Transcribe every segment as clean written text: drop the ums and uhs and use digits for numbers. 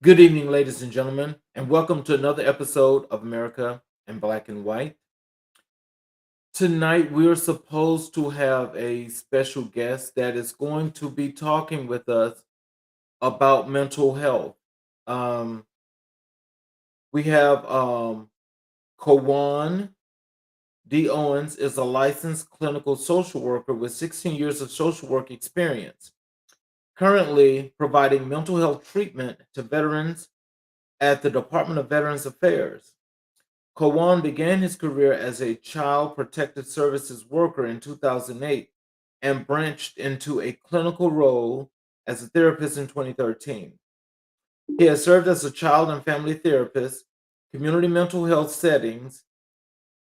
Good evening, ladies and gentlemen, and welcome to another episode of America in Black and White. Tonight, we are supposed to have a special guest that is going to be talking with us about mental health. Um, we have Cowann D. Owens is a licensed clinical social worker with 16 years of social work experience, currently providing mental health treatment to veterans at the Department of Veterans Affairs. Cowann began his career as a child protective services worker in 2008 and branched into a clinical role as a therapist in 2013. He has served as a child and family therapist, community mental health settings,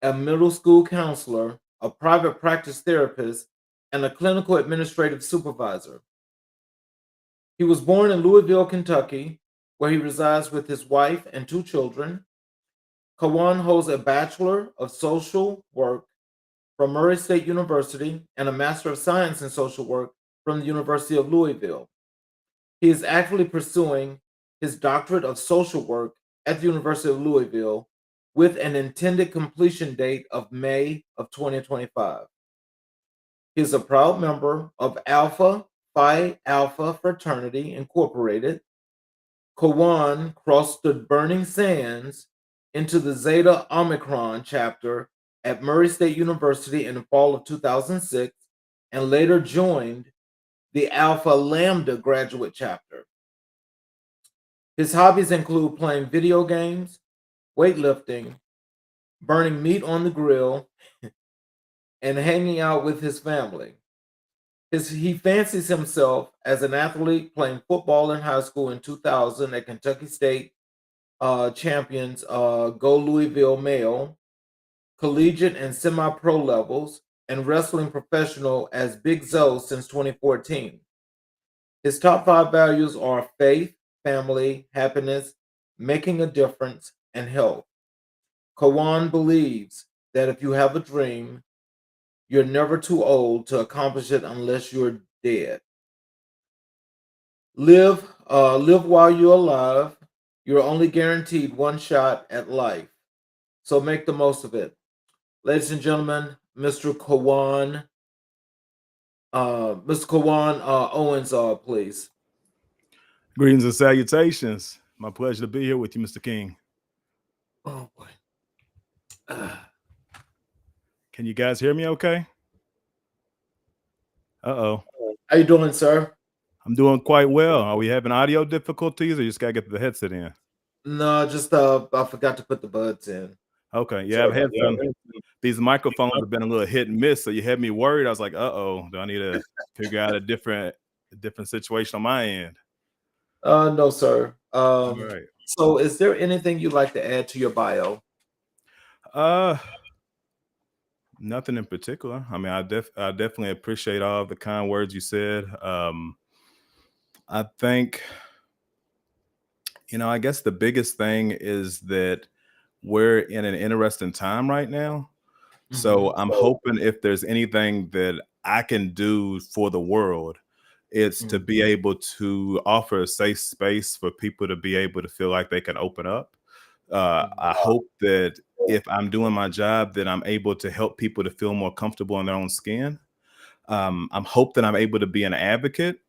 a middle school counselor, a private practice therapist, and a clinical administrative supervisor. He was born in Louisville, Kentucky, where he resides with his wife and two children. Cowann holds a Bachelor of Social Work from Murray State University and a Master of Science in Social Work from the University of Louisville. He is actively pursuing his Doctorate of Social Work at the University of Louisville with an intended completion date of May of 2025. He is a proud member of Alpha Phi Alpha Fraternity Incorporated. Cowann crossed the burning sands into the Zeta Omicron chapter at Murray State University in the fall of 2006 and later joined the Alpha Lambda graduate chapter. His hobbies include playing video games, weightlifting, burning meat on the grill, and hanging out with his family. He fancies himself as an athlete playing football in high school in 2000 at Kentucky State champions Go Louisville Male, collegiate and semi pro levels, and wrestling professional as Big Zo since 2014. His top five values are faith, family, happiness, making a difference, and health. Cowann believes that if you have a dream, you're never too old to accomplish it unless you're dead. Live while you're alive. You're only guaranteed one shot at life, so make the most of it. Ladies and gentlemen, Mr. Cowann Owens, please. Greetings and salutations. My pleasure to be here with you, Mr. King. Oh boy. Uh, Can you guys hear me okay? Uh-oh. how you doing, sir? I'm doing quite well. Are we having audio difficulties or you just gotta get the headset in? No, just I forgot to put the buds in. Okay. Yeah, Sorry I've about had that. some these microphones have been a little hit and miss, so you had me worried. I was like, uh-oh, do I need to figure out a different situation on my end? No, sir. All right. So is there anything you'd like to add to your bio? Uh Nothing in particular. I mean, I definitely appreciate all the kind words you said. I think I guess the biggest thing is that we're in an interesting time right now. Hmm. So I'm hoping if there's anything that I can do for the world, it's to be able to offer a safe space for people to be able to feel like they can open up. I hope that if I'm doing my job, that I'm able to help people to feel more comfortable in their own skin. I'm hope that I'm able to be an advocate.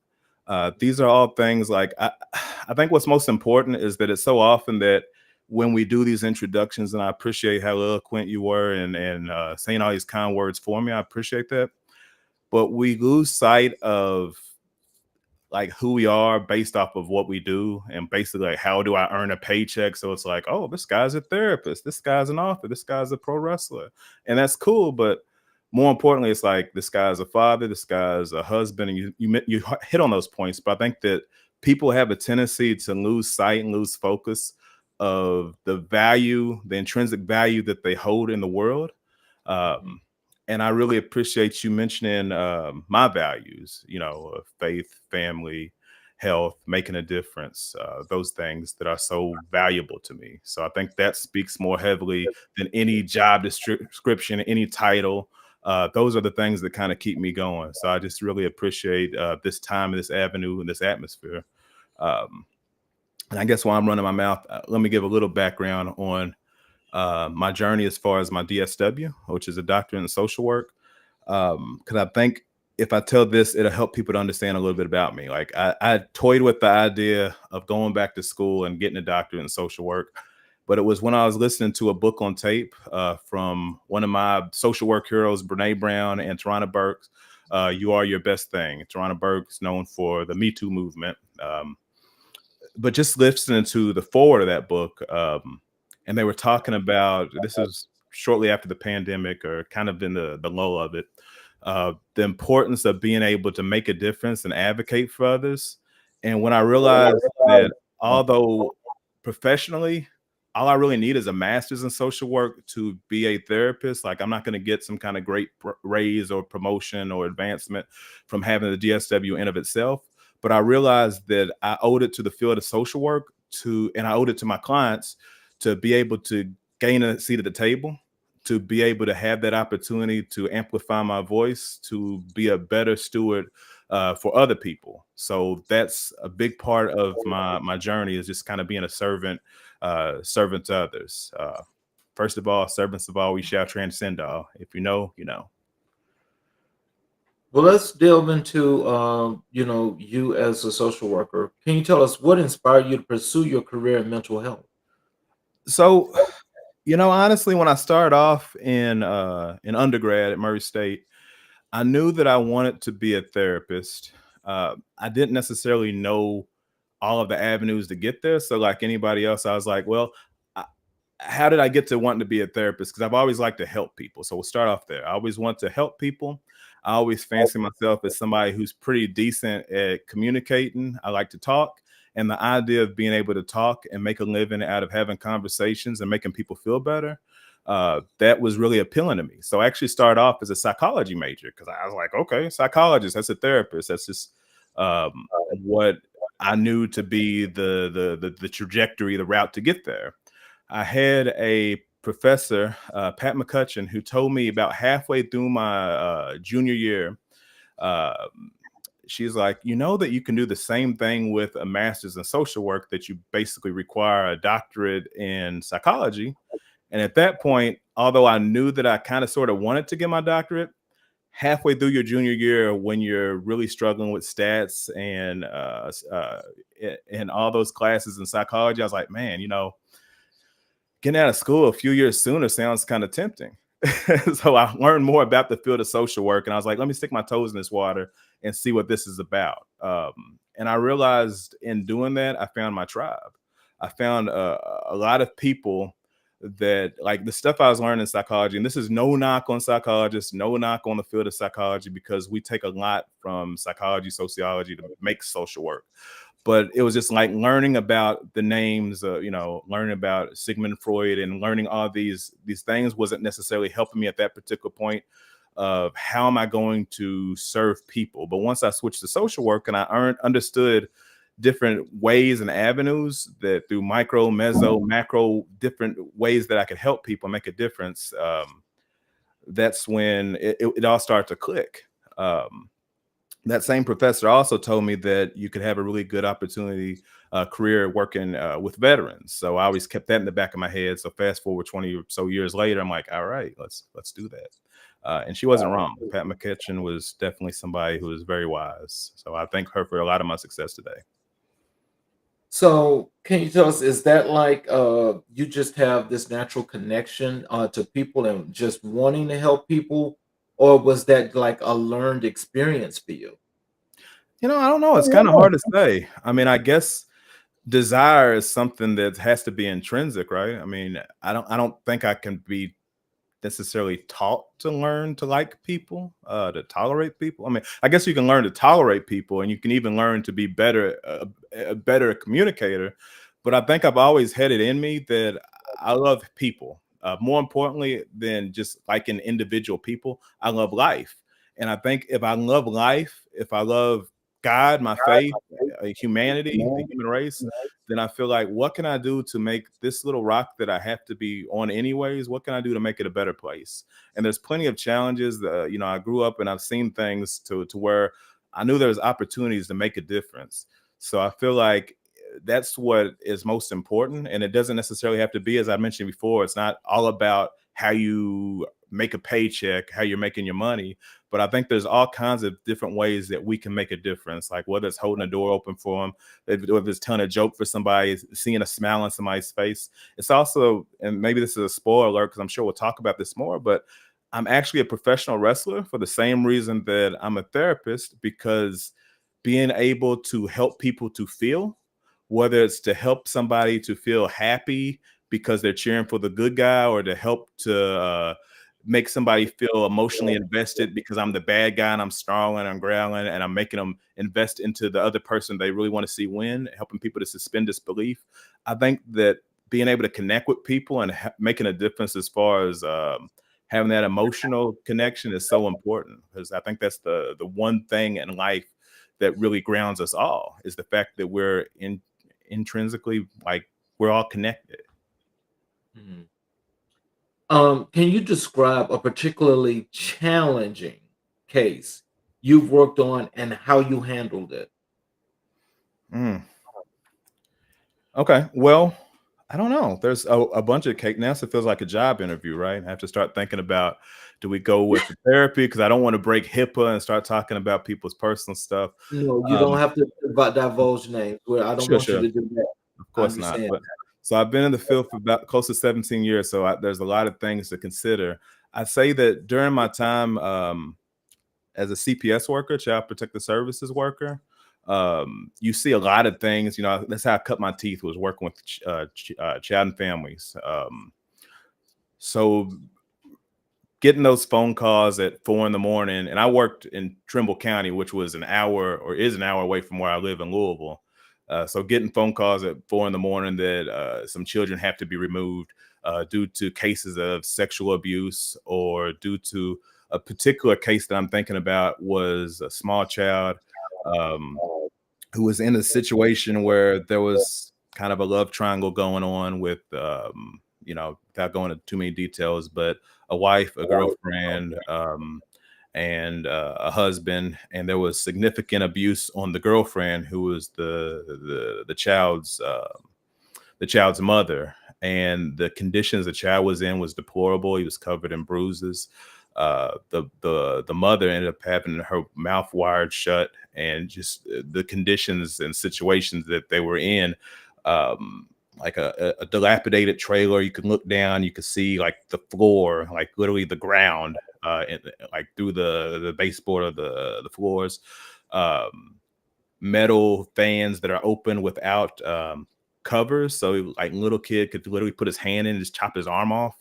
These are all things like I think what's most important is that it's so often that when we do these introductions, and I appreciate how eloquent you were and saying all these kind words for me. I appreciate that. But we lose sight of like who we are based off of what we do and basically like how do I earn a paycheck. So it's like, oh, this guy's a therapist, this guy's an author, this guy's a pro wrestler, and that's cool. But more importantly, it's like this guy's a father, this guy's a husband, and you hit on those points. But I think that people have a tendency to lose sight and lose focus of the value, the intrinsic value that they hold in the world. um, and I really appreciate you mentioning my values, faith, family, health, making a difference, those things that are so valuable to me. So I think that speaks more heavily than any job description, any title. Those are the things that kind of keep me going. So I just really appreciate this time, this avenue, and this atmosphere. Um, And I guess while I'm running my mouth, let me give a little background on my journey as far as my DSW, which is a doctorate in social work. Because I think if I tell this, it'll help people to understand a little bit about me. Like I toyed with the idea of going back to school and getting a doctorate in social work, but it was when I was listening to a book on tape from one of my social work heroes, Brene Brown and Tarana Burks. You Are Your Best Thing. Tarana Burks, known for the Me Too movement. But just listening to the forward of that book, and they were talking about, this is shortly after the pandemic or kind of in the lull of it, the importance of being able to make a difference and advocate for others. And when I realized that although professionally, all I really need is a master's in social work to be a therapist. Like I'm not going to get some kind of great raise or promotion or advancement from having the DSW in of itself. But I realized that I owed it to the field of social work and I owed it to my clients to be able to gain a seat at the table, to be able to have that opportunity to amplify my voice, to be a better steward for other people. So that's a big part of my journey, is just kind of being a servant to others. First of all, servants of all, we shall transcend all. If you know, you know. Well, let's delve into you as a social worker. Can you tell us what inspired you to pursue your career in mental health? So, honestly, when I started off in undergrad at Murray State, I knew that I wanted to be a therapist. I didn't necessarily know all of the avenues to get there. So, like anybody else, I was like, well, I, how did I get to wanting to be a therapist? Because I've always liked to help people. So we'll start off there. I always want to help people. I always fancy myself as somebody who's pretty decent at communicating. I like to talk. And the idea of being able to talk and make a living out of having conversations and making people feel better, that was really appealing to me. So I actually started off as a psychology major because I was like, okay, psychologist, that's a therapist. That's just what I knew to be the trajectory, the route to get there. I had a professor, Pat McCutcheon, who told me about halfway through my junior year. Uh, she's like, you know that you can do the same thing with a master's in social work, that you basically require a doctorate in psychology. And at that point, although I knew that I kind of sort of wanted to get my doctorate, halfway through your junior year, when you're really struggling with stats and all those classes in psychology, I was like, man, getting out of school a few years sooner sounds kind of tempting. So I learned more about the field of social work, and I was like, let me stick my toes in this water and see what this is about. And I realized in doing that, I found my tribe. I found a lot of people that, like, the stuff I was learning in psychology, and this is no knock on psychologists, no knock on the field of psychology, because we take a lot from psychology, sociology to make social work. But it was just like learning about the names, learning about Sigmund Freud and learning all these things wasn't necessarily helping me at that particular point of how am I going to serve people. But once I switched to social work and I understood different ways and avenues, that through micro, meso, macro, different ways that I could help people make a difference, that's when it all started to click. That same professor also told me that you could have a really good opportunity career working with veterans. So I always kept that in the back of my head. So fast forward 20 or so years later, I'm like, all right, let's do that. And she wasn't wrong. Pat McKitchen was definitely somebody who was very wise. So I thank her for a lot of my success today. So, can you tell us, is that like you just have this natural connection to people and just wanting to help people, or was that like a learned experience for you? I don't know. It's kind of hard to say. I mean, I guess desire is something that has to be intrinsic, right? I mean, I don't think I can be necessarily taught to learn to like people, to tolerate people. I mean, I guess you can learn to tolerate people, and you can even learn to be a better communicator. But I think I've always had it in me that I love people. More importantly than just liking individual people, I love life. And I think if I love life, if I love God, my faith, humanity, the human race, then I feel like, what can I do to make this little rock that I have to be on anyways? What can I do to make it a better place? And there's plenty of challenges. I grew up and I've seen things to where I knew there was opportunities to make a difference. So I feel like that's what is most important. And it doesn't necessarily have to be, as I mentioned before, it's not all about how you make a paycheck, how you're making your money. But I think there's all kinds of different ways that we can make a difference. Like whether it's holding a door open for them, whether it's telling a joke for somebody, seeing a smile on somebody's face. It's also, and maybe this is a spoiler alert because I'm sure we'll talk about this more, but I'm actually a professional wrestler for the same reason that I'm a therapist, because being able to help people to feel, whether it's to help somebody to feel happy because they're cheering for the good guy, or to help to make somebody feel emotionally invested because I'm the bad guy and I'm strong and I'm growling and I'm making them invest into the other person they really want to see win, helping people to suspend disbelief. I think that being able to connect with people and making a difference as far as having that emotional connection is so important, because I think that's the one thing in life that really grounds us all, is the fact that we're intrinsically, like, we're all connected. Mhm. Can you describe a particularly challenging case you've worked on and how you handled it? Mm. Okay. Well, I don't know. There's a bunch of cake now, so it feels like a job interview, right? I have to start thinking about, do we go with the therapy? Because I don't want to break HIPAA and start talking about people's personal stuff. No, you don't Um, have to divulge names. Where I don't sure, want you sure. to do that. Of I course not. understand. But so I've been in the field for about close to 17 years. So there's a lot of things to consider. I say that during my time as a CPS worker, Child Protective Services worker, you see a lot of things. You know, that's how I cut my teeth, was working with child and families. So getting those phone calls at 4 in the morning, and I worked in Trimble County, which was an hour, or is an hour away from where I live in Louisville. So getting phone calls at 4 in the morning that some children have to be removed due to cases of sexual abuse, or due to a particular case that I'm thinking about was a small child um, who was in a situation where there was kind of a love triangle going on with, without going into too many details, but a wife, a girlfriend, and a husband, and there was significant abuse on the girlfriend, who was the child's mother, and the conditions the child was in was deplorable. He was covered in bruises. The mother ended up having her mouth wired shut, and just the conditions and situations that they were in. Like a dilapidated trailer. You could look down, you could see like the floor, like literally the ground, like through the baseboard of the floors. Um, Metal fans that are open without covers, so like little kid could literally put his hand in and just chop his arm off.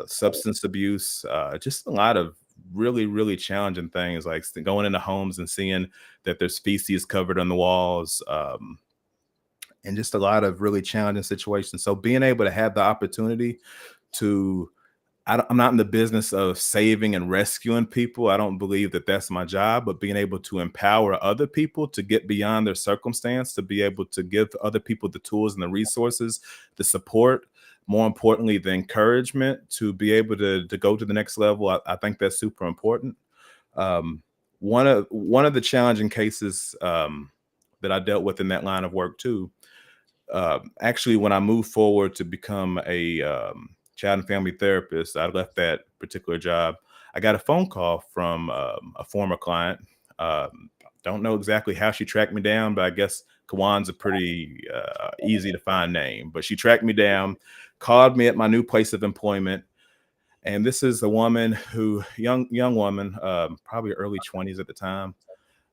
Substance abuse, just a lot of really, really challenging things, like going into homes and seeing that there's feces covered on the walls, and just a lot of really challenging situations. So being able to have the opportunity to, I'm not in the business of saving and rescuing people. I don't believe that that's my job, but being able to empower other people to get beyond their circumstance, to be able to give other people the tools and the resources, the support, more importantly, the encouragement to be able to go to the next level. I think that's super important. Um, one of the challenging cases that I dealt with in that line of work too, actually, when I moved forward to become a child and family therapist, I left that particular job. I got a phone call from a former client. Um, don't know exactly how she tracked me down, but I guess Cowann's a pretty easy to find name. But she tracked me down, called me at my new place of employment, and this is a woman who, young woman, probably early 20s at the time.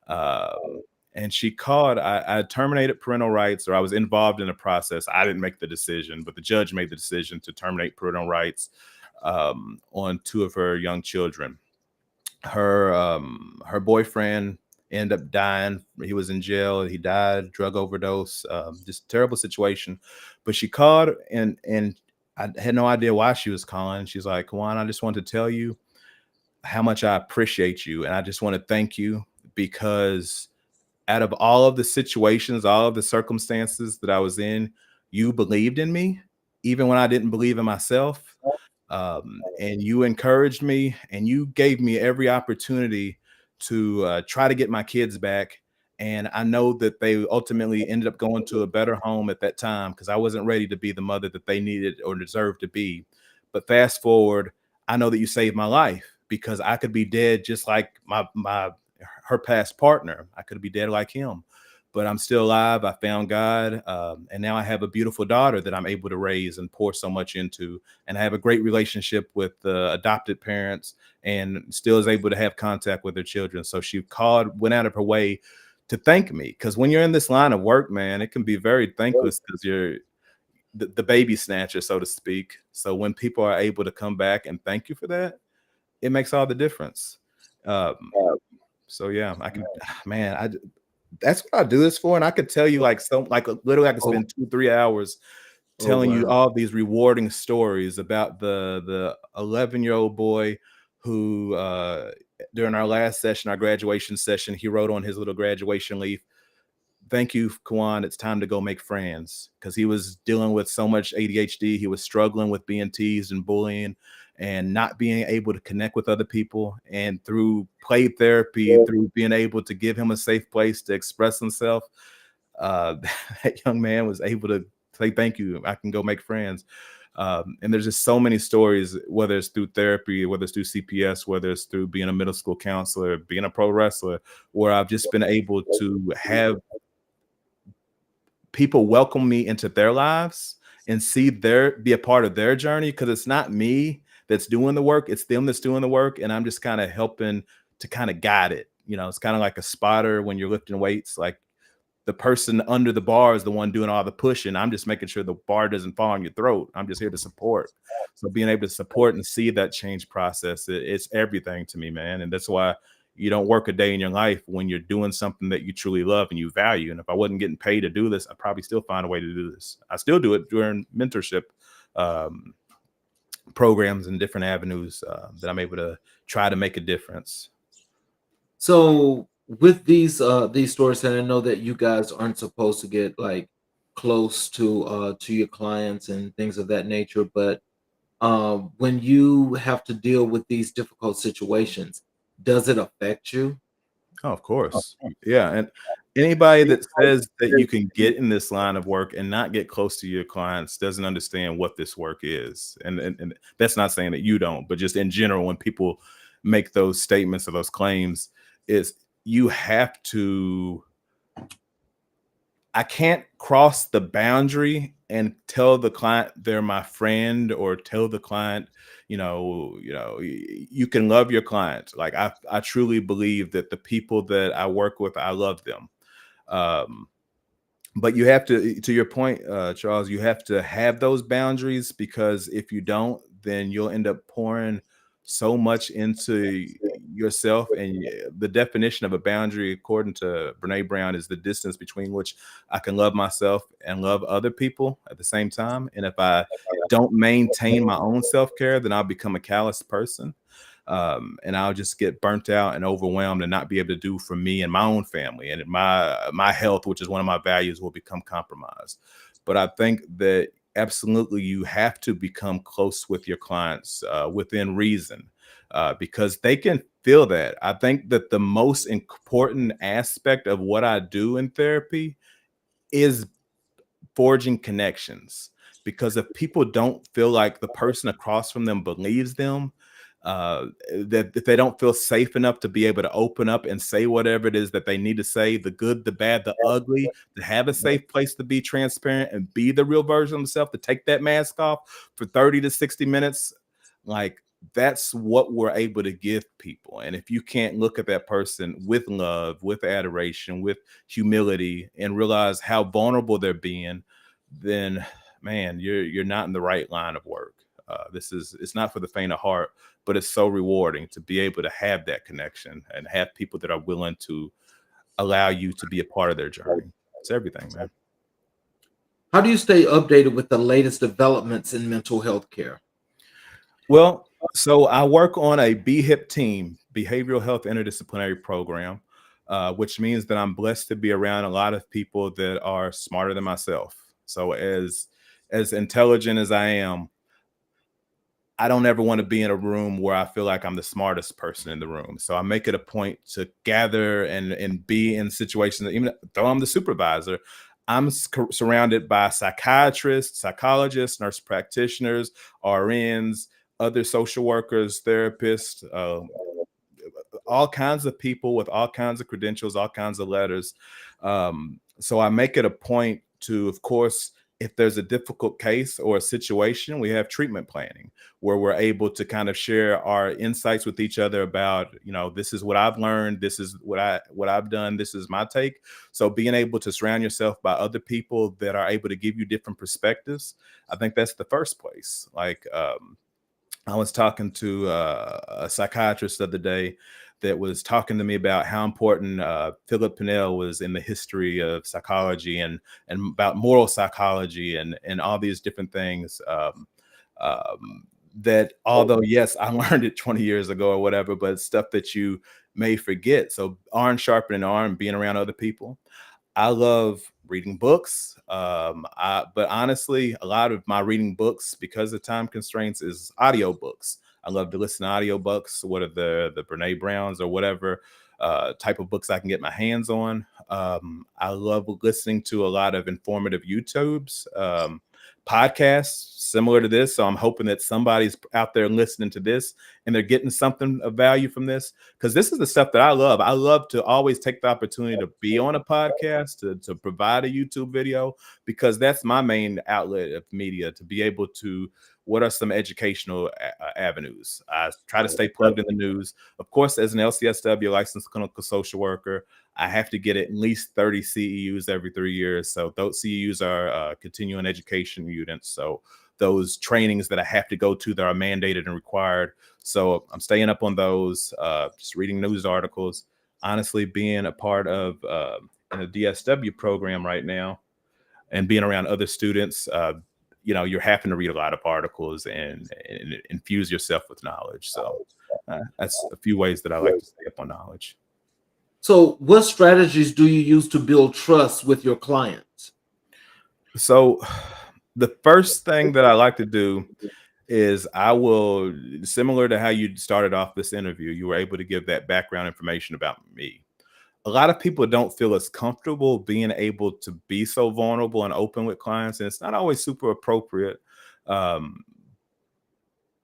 Um, and she called. I terminated parental rights, or I was involved in the process. I didn't make the decision, but the judge made the decision to terminate parental rights on two of her young children. Her boyfriend ended up dying. He was in jail. He died, drug overdose. Just terrible situation. But she called, and I had no idea why she was calling. She's like, "Cowann, I just wanted to tell you how much I appreciate you, and I just want to thank you, because out of all of the situations, all of the circumstances that I was in, you believed in me, even when I didn't believe in myself. And you encouraged me, and you gave me every opportunity to try to get my kids back. And I know that they ultimately ended up going to a better home at that time because I wasn't ready to be the mother that they needed or deserved to be. But fast forward, I know that you saved my life because I could be dead just like my her past partner. I could be dead like him, but I'm still alive. I found God, and now I have a beautiful daughter that I'm able to raise and pour so much into. And I have a great relationship with the adopted parents, and still is able to have contact with their children. So she called, went out of her way to thank me, because when you're in this line of work, man, it can be very thankless because you're the baby snatcher, so to speak. So when people are able to come back and thank you for that, it makes all the difference. Um, so yeah, I can, man, that's what I do this for. And I could tell you like literally I could Oh, spend 2-3 hours oh telling you wow. all these rewarding stories about the 11-year-old boy who during our last session, our graduation session, he wrote on his little graduation leaf, "Thank you, Cowann. It's time to go make friends." Because he was dealing with so much ADHD. He was struggling with being teased and bullying and not being able to connect with other people. And through play therapy, through being able to give him a safe place to express himself, uh, that young man was able to say, "Thank you. I can go make friends." And there's just so many stories, whether it's through therapy, whether it's through CPS, whether it's through being a middle school counselor, being a pro wrestler, where I've just been able to have people welcome me into their lives and see their be a part of their journey, because it's not me that's doing the work, it's them that's doing the work, and I'm just kind of helping to kind of guide it. It's kind of like a spotter when you're lifting weights. Like, the person under the bar is the one doing all the pushing. I'm just making sure the bar doesn't fall on your throat. I'm just here to support. So being able to support and see that change process, it's everything to me, man. And that's why you don't work a day in your life when you're doing something that you truly love and you value. And if I wasn't getting paid to do this, I'd probably still find a way to do this. I still do it during mentorship um, programs and different avenues that I'm able to try to make a difference. So with these stories, and I know that you guys aren't supposed to get like close to your clients and things of that nature, but when you have to deal with these difficult situations, does it affect you? Oh, of course. Yeah. And anybody that says that you can get in this line of work and not get close to your clients doesn't understand what this work is. And that's not saying that you don't, but just in general, when people make those statements or those claims, is you have to I can't cross the boundary and tell the client they're my friend, or tell the client, you can love your clients. Like, I truly believe that the people that I work with, I love them. Um, but you have to your point, Charles, you have to have those boundaries, because if you don't, then you'll end up pouring so much into yourself. And the definition of a boundary, according to Brene Brown, is the distance between which I can love myself and love other people at the same time. And if I don't maintain my own self-care, then I'll become a callous person, and I'll just get burnt out and overwhelmed and not be able to do for me and my own family, and my health, which is one of my values, will become compromised. But I think that absolutely you have to become close with your clients within reason, because they can feel that. I think that the most important aspect of what I do in therapy is forging connections, because if people don't feel like the person across from them believes them, that if they don't feel safe enough to be able to open up and say whatever it is that they need to say, the good, the bad, the ugly, to have a safe place to be transparent and be the real version of themselves, to take that mask off for 30 to 60 minutes, like, that's what we're able to give people. And if you can't look at that person with love, with adoration, with humility, and realize how vulnerable they're being, then, man, you're not in the right line of work. It's not for the faint of heart, but it's so rewarding to be able to have that connection and have people that are willing to allow you to be a part of their journey. It's everything, man. How do you stay updated with the latest developments in mental health care? Well, so I work on a BHIP team, behavioral health interdisciplinary program, which means that I'm blessed to be around a lot of people that are smarter than myself. So as intelligent as I am, I don't ever want to be in a room where I feel like I'm the smartest person in the room. So I make it a point to gather and be in situations that, even though I'm the supervisor, I'm surrounded by psychiatrists, psychologists, nurse practitioners, RNs, other social workers, therapists, all kinds of people with all kinds of credentials, all kinds of letters. So I make it a point to, of course, if there's a difficult case or a situation, we have treatment planning where we're able to kind of share our insights with each other about, this is what I've learned, this is what I've done, this is my take. So being able to surround yourself by other people that are able to give you different perspectives, I think that's the first place. Like, I was talking to a psychiatrist the other day that was talking to me about how important Philip Pinel was in the history of psychology and about moral psychology and all these different things. That although yes, I learned it 20 years ago or whatever, but it's stuff that you may forget. So iron sharpening iron, being around other people. I love reading books. But honestly, a lot of my reading books, because of time constraints, is audiobooks. I love to listen to audiobooks. What are the Brene Browns or whatever type of books I can get my hands on. I love listening to a lot of informative YouTubes, podcasts similar to this. So I'm hoping that somebody's out there listening to this and they're getting something of value from this, because this is the stuff that I love. I love to always take the opportunity to be on a podcast, to provide a YouTube video, because that's my main outlet of media, to be able to, what are some educational avenues? I try to stay plugged in the news. Of course, as an LCSW, licensed clinical social worker, I have to get at least 30 CEUs every 3 years. So those CEUs are continuing education units. So those trainings that I have to go to that are mandated and required. So I'm staying up on those, just reading news articles, honestly, being a part of in a DSW program right now and being around other students. You're having to read a lot of articles and infuse yourself with knowledge. So that's a few ways that I like to stay up on knowledge. So, what strategies do you use to build trust with your clients? So the first thing that I like to do is I will, similar to how you started off this interview, you were able to give that background information about me. A lot of people don't feel as comfortable being able to be so vulnerable and open with clients, and it's not always super appropriate. Um,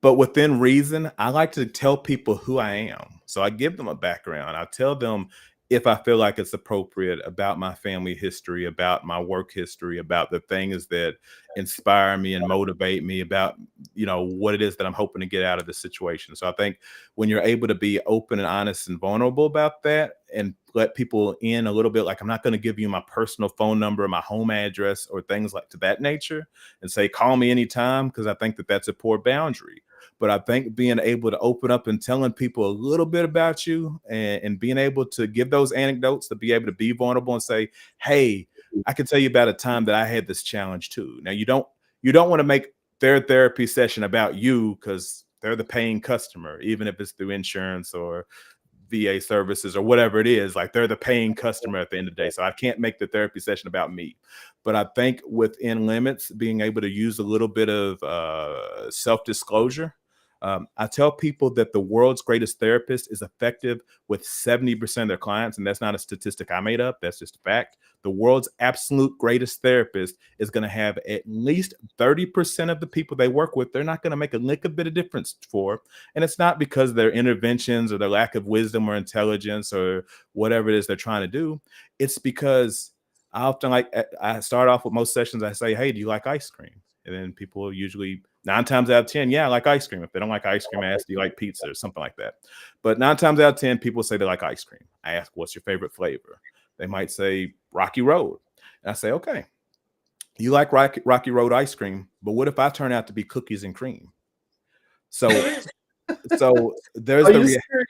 but within reason, I like to tell people who I am. So I give them a background. I tell them, if I feel like it's appropriate, about my family history, about my work history, about the things that inspire me and motivate me, about, what it is that I'm hoping to get out of the situation. So I think when you're able to be open and honest and vulnerable about that and let people in a little bit, like, I'm not going to give you my personal phone number, my home address, or things like to that nature, and say, call me anytime, because I think that that's a poor boundary. But I think being able to open up and telling people a little bit about you, and being able to give those anecdotes, to be able to be vulnerable and say, hey, I can tell you about a time that I had this challenge too. Now, you don't want to make their therapy session about you, because they're the paying customer, even if it's through insurance or VA services or whatever it is. Like, they're the paying customer at the end of the day. So I can't make the therapy session about me. But I think within limits, being able to use a little bit of self-disclosure. I tell people that the world's greatest therapist is effective with 70% of their clients. And that's not a statistic I made up. That's just a fact. The world's absolute greatest therapist is going to have at least 30% of the people they work with, they're not going to make a lick of bit of difference for. And it's not because of their interventions or their lack of wisdom or intelligence or whatever it is they're trying to do. It's because I start off with most sessions, I say, hey, do you like ice cream? And then people usually 9 times out of 10, yeah, I like ice cream. If they don't like ice cream, I ask, do you like pizza or something like that? But 9 times out of 10, people say they like ice cream. I ask, what's your favorite flavor? They might say Rocky Road. And I say, okay, you like Rocky Road ice cream, but what if I turn out to be cookies and cream? So, so there's Are the you serious?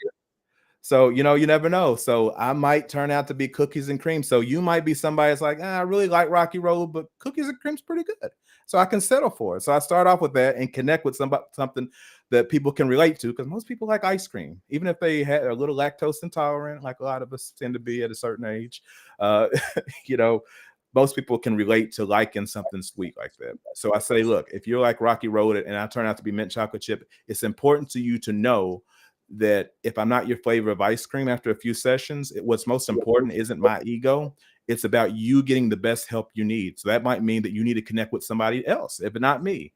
So, you never know. So I might turn out to be cookies and cream. So you might be somebody that's like, I really like Rocky Road, but cookies and cream's pretty good. So I can settle for it. So I start off with that and connect with something that people can relate to, because most people like ice cream, even if they are a little lactose intolerant, like a lot of us tend to be at a certain age. Uh, you know, most people can relate to liking something sweet like that. So I say, look, if you're like Rocky Road and I turn out to be mint chocolate chip, it's important to you to know that if I'm not your flavor of ice cream after a few sessions, what's most important isn't my ego. It's about you getting the best help you need. So that might mean that you need to connect with somebody else, if not me.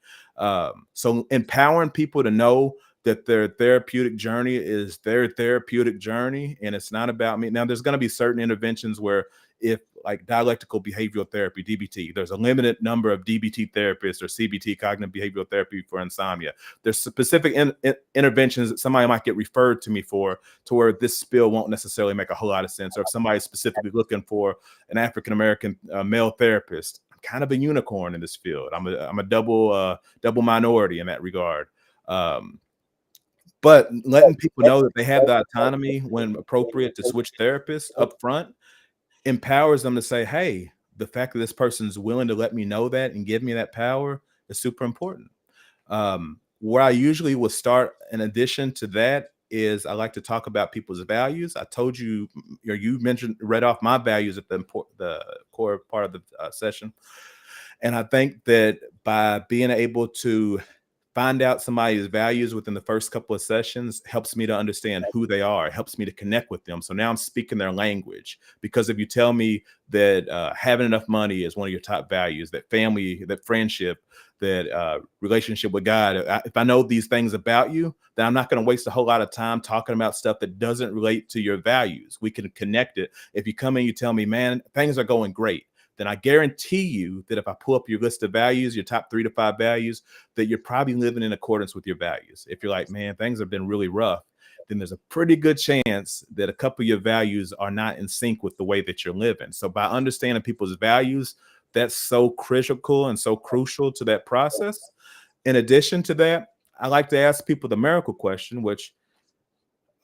So empowering people to know that their therapeutic journey is their therapeutic journey, and it's not about me. Now, there's going to be certain interventions where, if like dialectical behavioral therapy, DBT, there's a limited number of DBT therapists or CBT, cognitive behavioral therapy for insomnia. There's specific interventions that somebody might get referred to me for, to where this spill won't necessarily make a whole lot of sense. Or if somebody's specifically looking for an African American male therapist, I'm kind of a unicorn in this field. I'm a double minority in that regard. But letting people know that they have the autonomy when appropriate to switch therapists up front empowers them to say, hey, the fact that this person's willing to let me know that and give me that power is super important. Where I usually will start, in addition to that, is I like to talk about people's values. I told you, or you mentioned, read off my values at the core part of the session. And I think that by being able to find out somebody's values within the first couple of sessions helps me to understand who they are. It helps me to connect with them. So now I'm speaking their language. Because if you tell me that having enough money is one of your top values, that family, that friendship, that relationship with God, if I know these things about you, then I'm not going to waste a whole lot of time talking about stuff that doesn't relate to your values. We can connect it. If you come in, you tell me, man, things are going great, then I guarantee you that if I pull up your list of values, your top 3 to 5 values, that you're probably living in accordance with your values. If you're like, man, things have been really rough, then there's a pretty good chance that a couple of your values are not in sync with the way that you're living. So by understanding people's values, that's so critical and so crucial to that process. In addition to that, I like to ask people the miracle question, which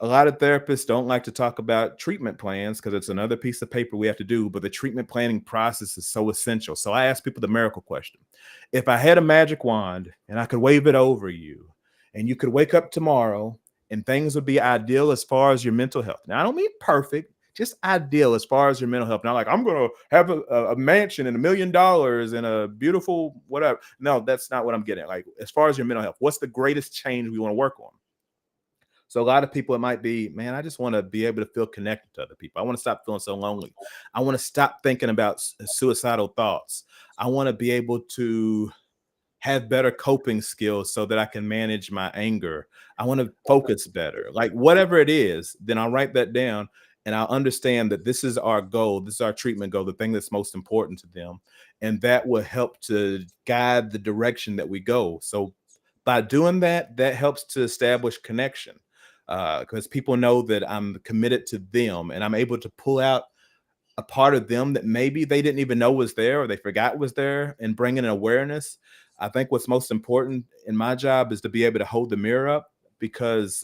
a lot of therapists don't like to talk about treatment plans because it's another piece of paper we have to do, but the treatment planning process is so essential. So I ask people the miracle question. If I had a magic wand and I could wave it over you and you could wake up tomorrow and things would be ideal as far as your mental health. Now, I don't mean perfect, just ideal as far as your mental health. Not like I'm going to have a mansion and $1 million and a beautiful whatever. No, that's not what I'm getting at. Like, as far as your mental health, what's the greatest change we want to work on? So a lot of people, it might be, man, I just want to be able to feel connected to other people. I want to stop feeling so lonely. I want to stop thinking about suicidal thoughts. I want to be able to have better coping skills so that I can manage my anger. I want to focus better. Like whatever it is, then I'll write that down and I'll understand that this is our goal. This is our treatment goal, the thing that's most important to them. And that will help to guide the direction that we go. So by doing that, that helps to establish connection because people know that I'm committed to them and I'm able to pull out a part of them that maybe they didn't even know was there or they forgot was there and bring in awareness. I think what's most important in my job is to be able to hold the mirror up because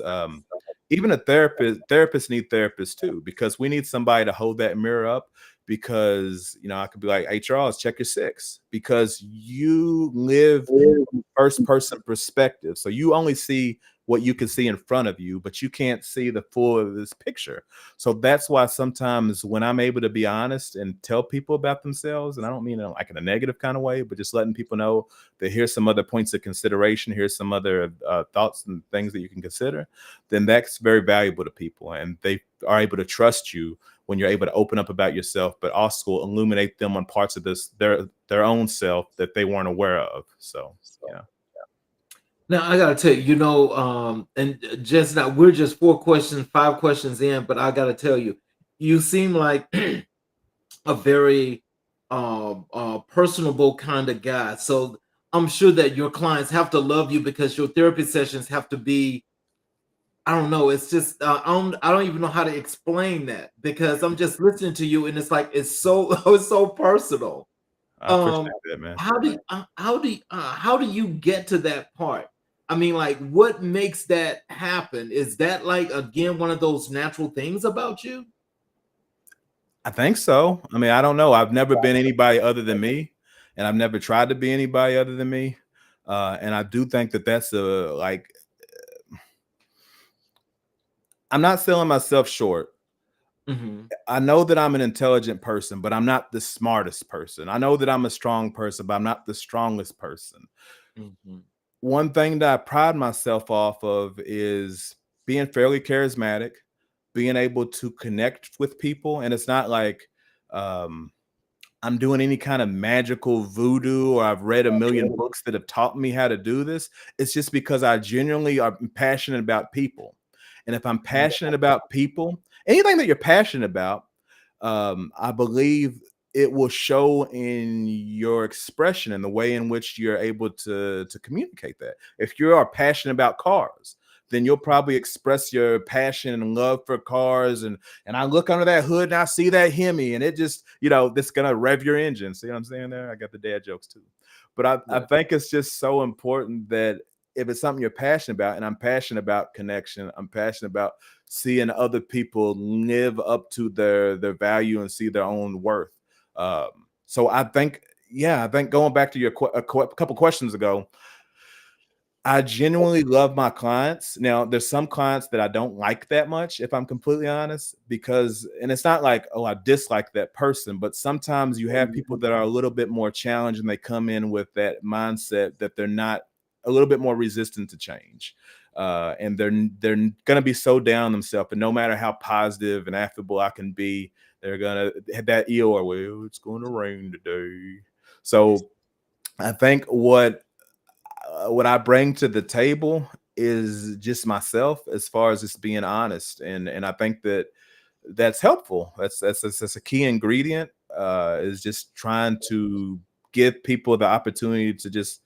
even a therapists need therapists too, because we need somebody to hold that mirror up because, you know, I could be like, hey, Charles, check your six because you live from first person perspective. So you only see what you can see in front of you, but you can't see the full of this picture. So that's why sometimes when I'm able to be honest and tell people about themselves, and I don't mean it like in a negative kind of way, but just letting people know that here's some other points of consideration, here's some other thoughts and things that you can consider, then that's very valuable to people. And they are able to trust you when you're able to open up about yourself, but also illuminate them on parts of this, their own self that they weren't aware of. So, yeah. Now I gotta tell you, and just now we're just 4 questions, 5 questions in, but I gotta tell you, you seem like a very personable kind of guy. So I'm sure that your clients have to love you because your therapy sessions have to be. I don't know. It's just I don't even know how to explain that because I'm just listening to you and it's like it's so it's so personal. I appreciate Um, that, man. how do you get to that part? I mean, like, what makes that happen? Is that like again one of those natural things about you? I think so. I mean, I don't know. I've never been anybody other than me, and I've never tried to be anybody other than me. And I do think that that's a I'm not selling myself short. Mhm. I know that I'm an intelligent person, but I'm not the smartest person. I know that I'm a strong person, but I'm not the strongest person. Mhm. One thing that I pride myself off of is being fairly charismatic, being able to connect with people. And it's not like um, I'm doing any kind of magical voodoo or I've read a million books that have taught me how to do this. It's just because I genuinely am passionate about people. And if I'm Mhm. passionate about people, anything that you're passionate about, I believe it will show in your expression and the way in which you're able to communicate that. If you are passionate about cars, then you'll probably express your passion and love for cars. And I look under that hood and I see that Hemi, and it just, this gonna rev your engine. See what I'm saying there? I got the dad jokes too. But I Yeah. think it's just so important that if it's something you're passionate about, and I'm passionate about connection, I'm passionate about seeing other people live up to their value and see their own worth. So I think, yeah, I think going back to your couple questions ago, I genuinely love my clients. Now, there's some clients that I don't like that much, if I'm completely honest, because, and it's not like, oh, I dislike that person, but sometimes you have people that are a little bit more challenged and they come in with that mindset that they're not a little bit more resistant to change. And they're going to be so down on themselves. And no matter how positive and affable I can be, they're going to have that Eeyore, well, it's going to rain today. So I think what I bring to the table is just myself, as far as just being honest, and I think that that's helpful. That's a key ingredient. Is just trying to give people the opportunity to just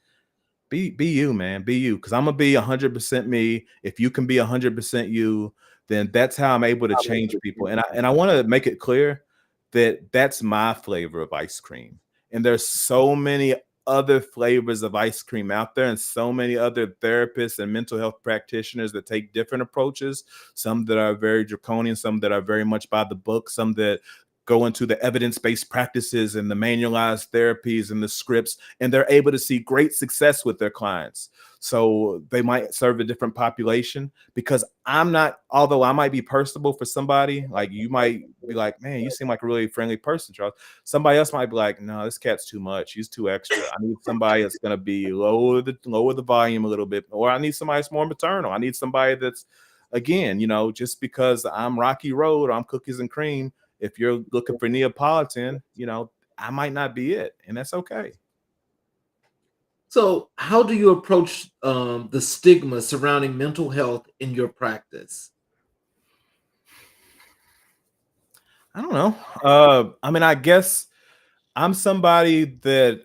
be you, man. Be you, because I'm gonna be 100% me. If you can be 100% you, then that's how I'm able to change people. And I want to make it clear that that's my flavor of ice cream. And there's so many other flavors of ice cream out there, and so many other therapists and mental health practitioners that take different approaches. Some that are very draconian, some that are very much by the book, some that go into the evidence-based practices and the manualized therapies and the scripts, and they're able to see great success with their clients. So they might serve a different population, because I'm not, although I might be personable for somebody, like you might be like, man, you seem like a really friendly person, Charles. Somebody else might be like, no, this cat's too much. He's too extra. I need somebody that's going to be lower the volume a little bit, or I need somebody that's more maternal. I need somebody that's, again, just because I'm Rocky Road or I'm cookies and cream, if you're looking for Neapolitan, I might not be it, and that's okay. So, how do you approach the stigma surrounding mental health in your practice? I don't know. I mean, I guess I'm somebody that,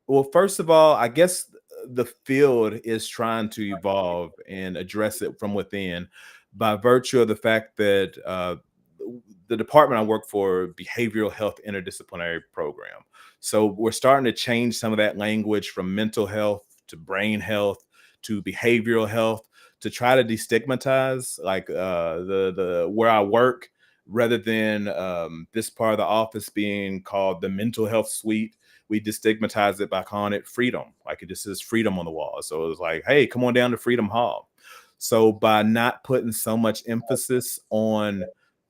well, first of all, I guess the field is trying to evolve and address it from within, by virtue of the fact that the department I work for, behavioral health interdisciplinary program. So we're starting to change some of that language from mental health to brain health to behavioral health, to try to destigmatize, like, the where I work, rather than this part of the office being called the mental health suite. We destigmatize it by calling it freedom. Like, it just says freedom on the wall. So it was like, hey, come on down to Freedom Hall. So by not putting so much emphasis on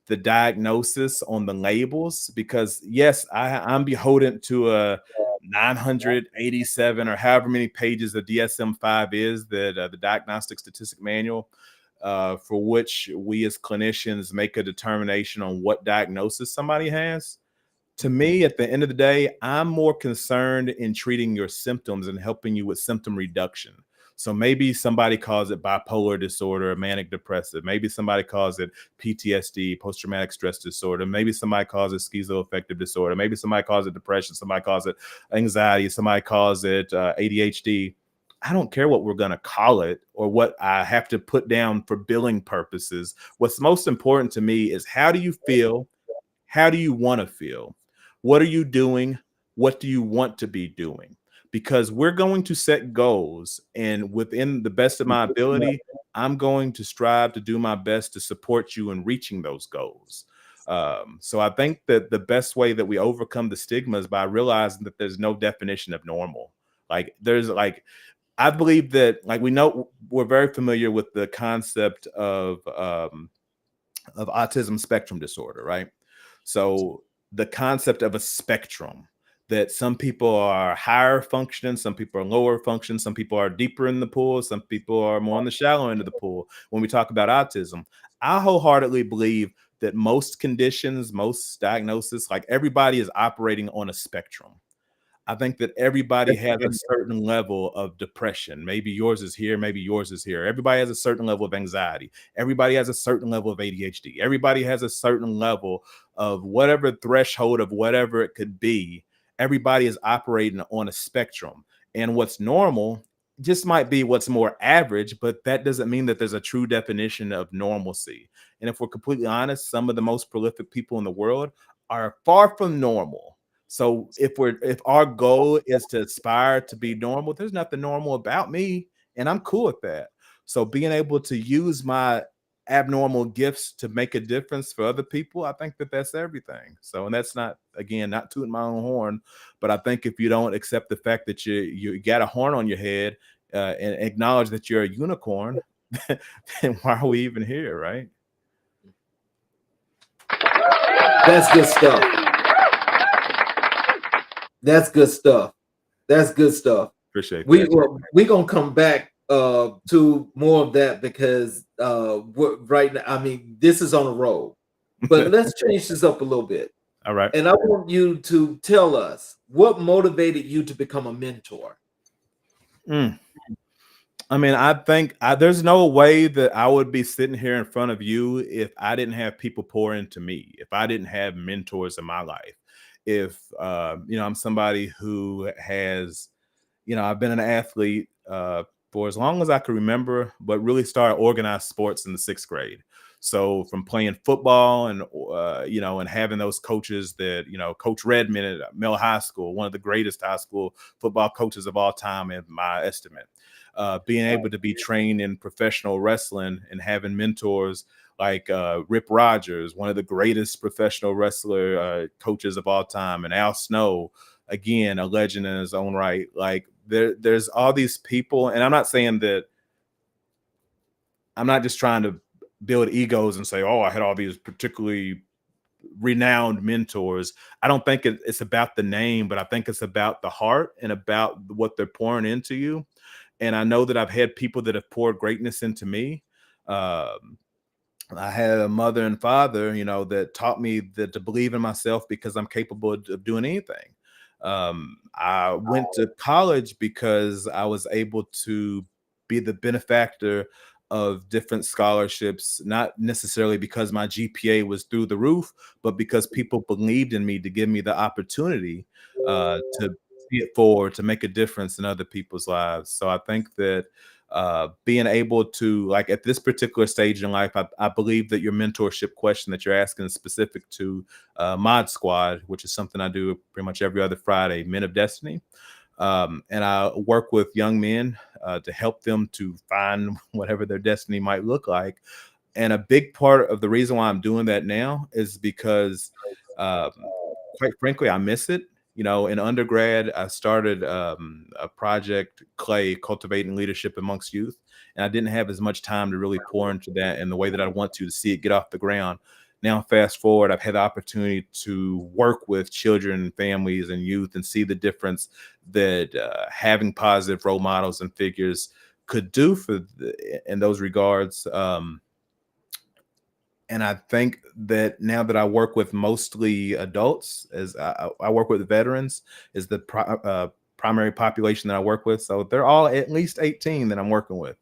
the diagnosis, on the labels, because yes, I'm beholden to a 987 or however many pages the DSM-5 is, that the Diagnostic Statistic Manual, for which we as clinicians make a determination on what diagnosis somebody has. To Mhm. me, at the end of the day, I'm more concerned in treating your symptoms and helping you with symptom reduction. So maybe somebody calls it bipolar disorder, manic depressive. Maybe somebody calls it PTSD, post traumatic stress disorder. Maybe somebody calls it schizoaffective disorder. Maybe somebody calls it depression. Somebody calls it anxiety. Somebody calls it ADHD. I don't care what we're going to call it or what I have to put down for billing purposes. What's most important to me is, how do you feel? How do you want to feel? What are you doing? What do you want to be doing? Because we're going to set goals, and within the best of my ability, I'm going to strive to do my best to support you in reaching those goals. So I think that the best way that we overcome the stigma is by realizing that there's no definition of normal. Like, I believe that, like, we know, we're very familiar with the concept of of autism spectrum disorder, right? So the concept of a spectrum, that some people are higher functioning, some people are lower functioning, some people are deeper in the pool, some people are more on the shallow end of the pool. When we talk about autism, I wholeheartedly believe that most conditions, most diagnoses, like everybody is operating on a spectrum. I think that everybody has a certain level of depression. Maybe yours is here, maybe yours is here. Everybody has a certain level of anxiety. Everybody has a certain level of ADHD. Everybody has a certain level of whatever threshold of whatever it could be. Everybody is operating on a spectrum. And what's normal just might be what's more average, but that doesn't mean that there's a true definition of normalcy. And if we're completely honest, some of the most prolific people in the world are far from normal. So if our goal is to aspire to be normal, there's nothing normal about me, and I'm cool with that. So being able to use my abnormal gifts to make a difference for other people, I think that that's everything. So, and that's not, again, not tooting my own horn, but I think if you don't accept the fact that you got a horn on your head and acknowledge that you're a unicorn, then why are we even here, right? That's good stuff. That's good stuff. That's good stuff. Appreciate We that. we gonna come back to more of that because right now, I mean, this is on the road. But let's change this up a little bit. All right. And I want you to tell us what motivated you to become a mentor. Mm. I mean, I think there's no way that I would be sitting here in front of you if I didn't have people pour into me, if I didn't have mentors in my life. If I'm somebody who has, I've been an athlete for as long as I can remember, but really started organized sports in the 6th grade. So from playing football and and having those coaches that Coach Redmond at Mill High School, one of the greatest high school football coaches of all time, in my estimate. Being able to be trained in professional wrestling and having mentors like Rip Rogers, one of the greatest professional wrestler coaches of all time, and Al Snow, again, a legend in his own right. Like there's all these people, and I'm not saying that, I'm not just trying to build egos and say, oh, I had all these particularly renowned mentors. I don't think it's about the name, but I think it's about the heart and about what they're pouring into you. And I know that I've had people that have poured greatness into me. Um, I had a mother and father, that taught me that to believe in myself because I'm capable of doing anything. I went to college because I was able to be the benefactor of different scholarships, not necessarily because my GPA was through the roof, but because people believed in me to give me the opportunity to see it forward, to make a difference in other people's lives. So I think that being able to, like, at this particular stage in life, I believe that your mentorship question that you're asking is specific to Mod Squad, which is something I do pretty much every other Friday, Men of Destiny. And I work with young men to help them to find whatever their destiny might look like. And a big part of the reason why I'm doing that now is because, quite frankly, I miss it. In undergrad, I started a project, Clay, Cultivating Leadership Amongst Youth, and I didn't have as much time to really pour into that in the way that I want to see it get off the ground. Now, fast forward, I've had the opportunity to work with children, families, and youth, and see the difference that having positive role models and figures could do in those regards. And I think that now that I work with mostly adults, as I work with veterans, is the primary population that I work with. So they're all at least 18 that I'm working with.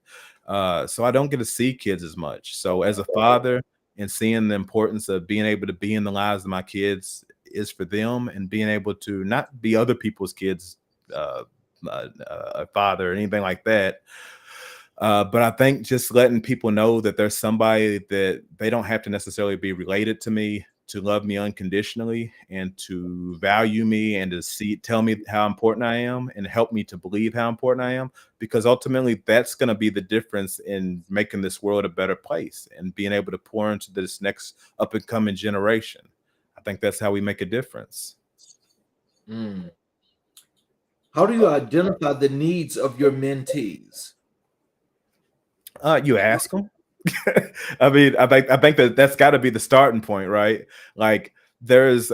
So I don't get to see kids as much. So as a father, and seeing the importance of being able to be in the lives of my kids is for them, and being able to not be other people's kids, a father or anything like that. But I think just letting people know that there's somebody that they don't have to necessarily be related to me to love me unconditionally and to value me and to tell me how important I am and help me to believe how important I am, because ultimately that's going to be the difference in making this world a better place and being able to pour into this next up and coming generation. I think that's how we make a difference. Mm. How do you identify the needs of your mentees? You ask them. I think that that's got to be the starting point, right? Like there's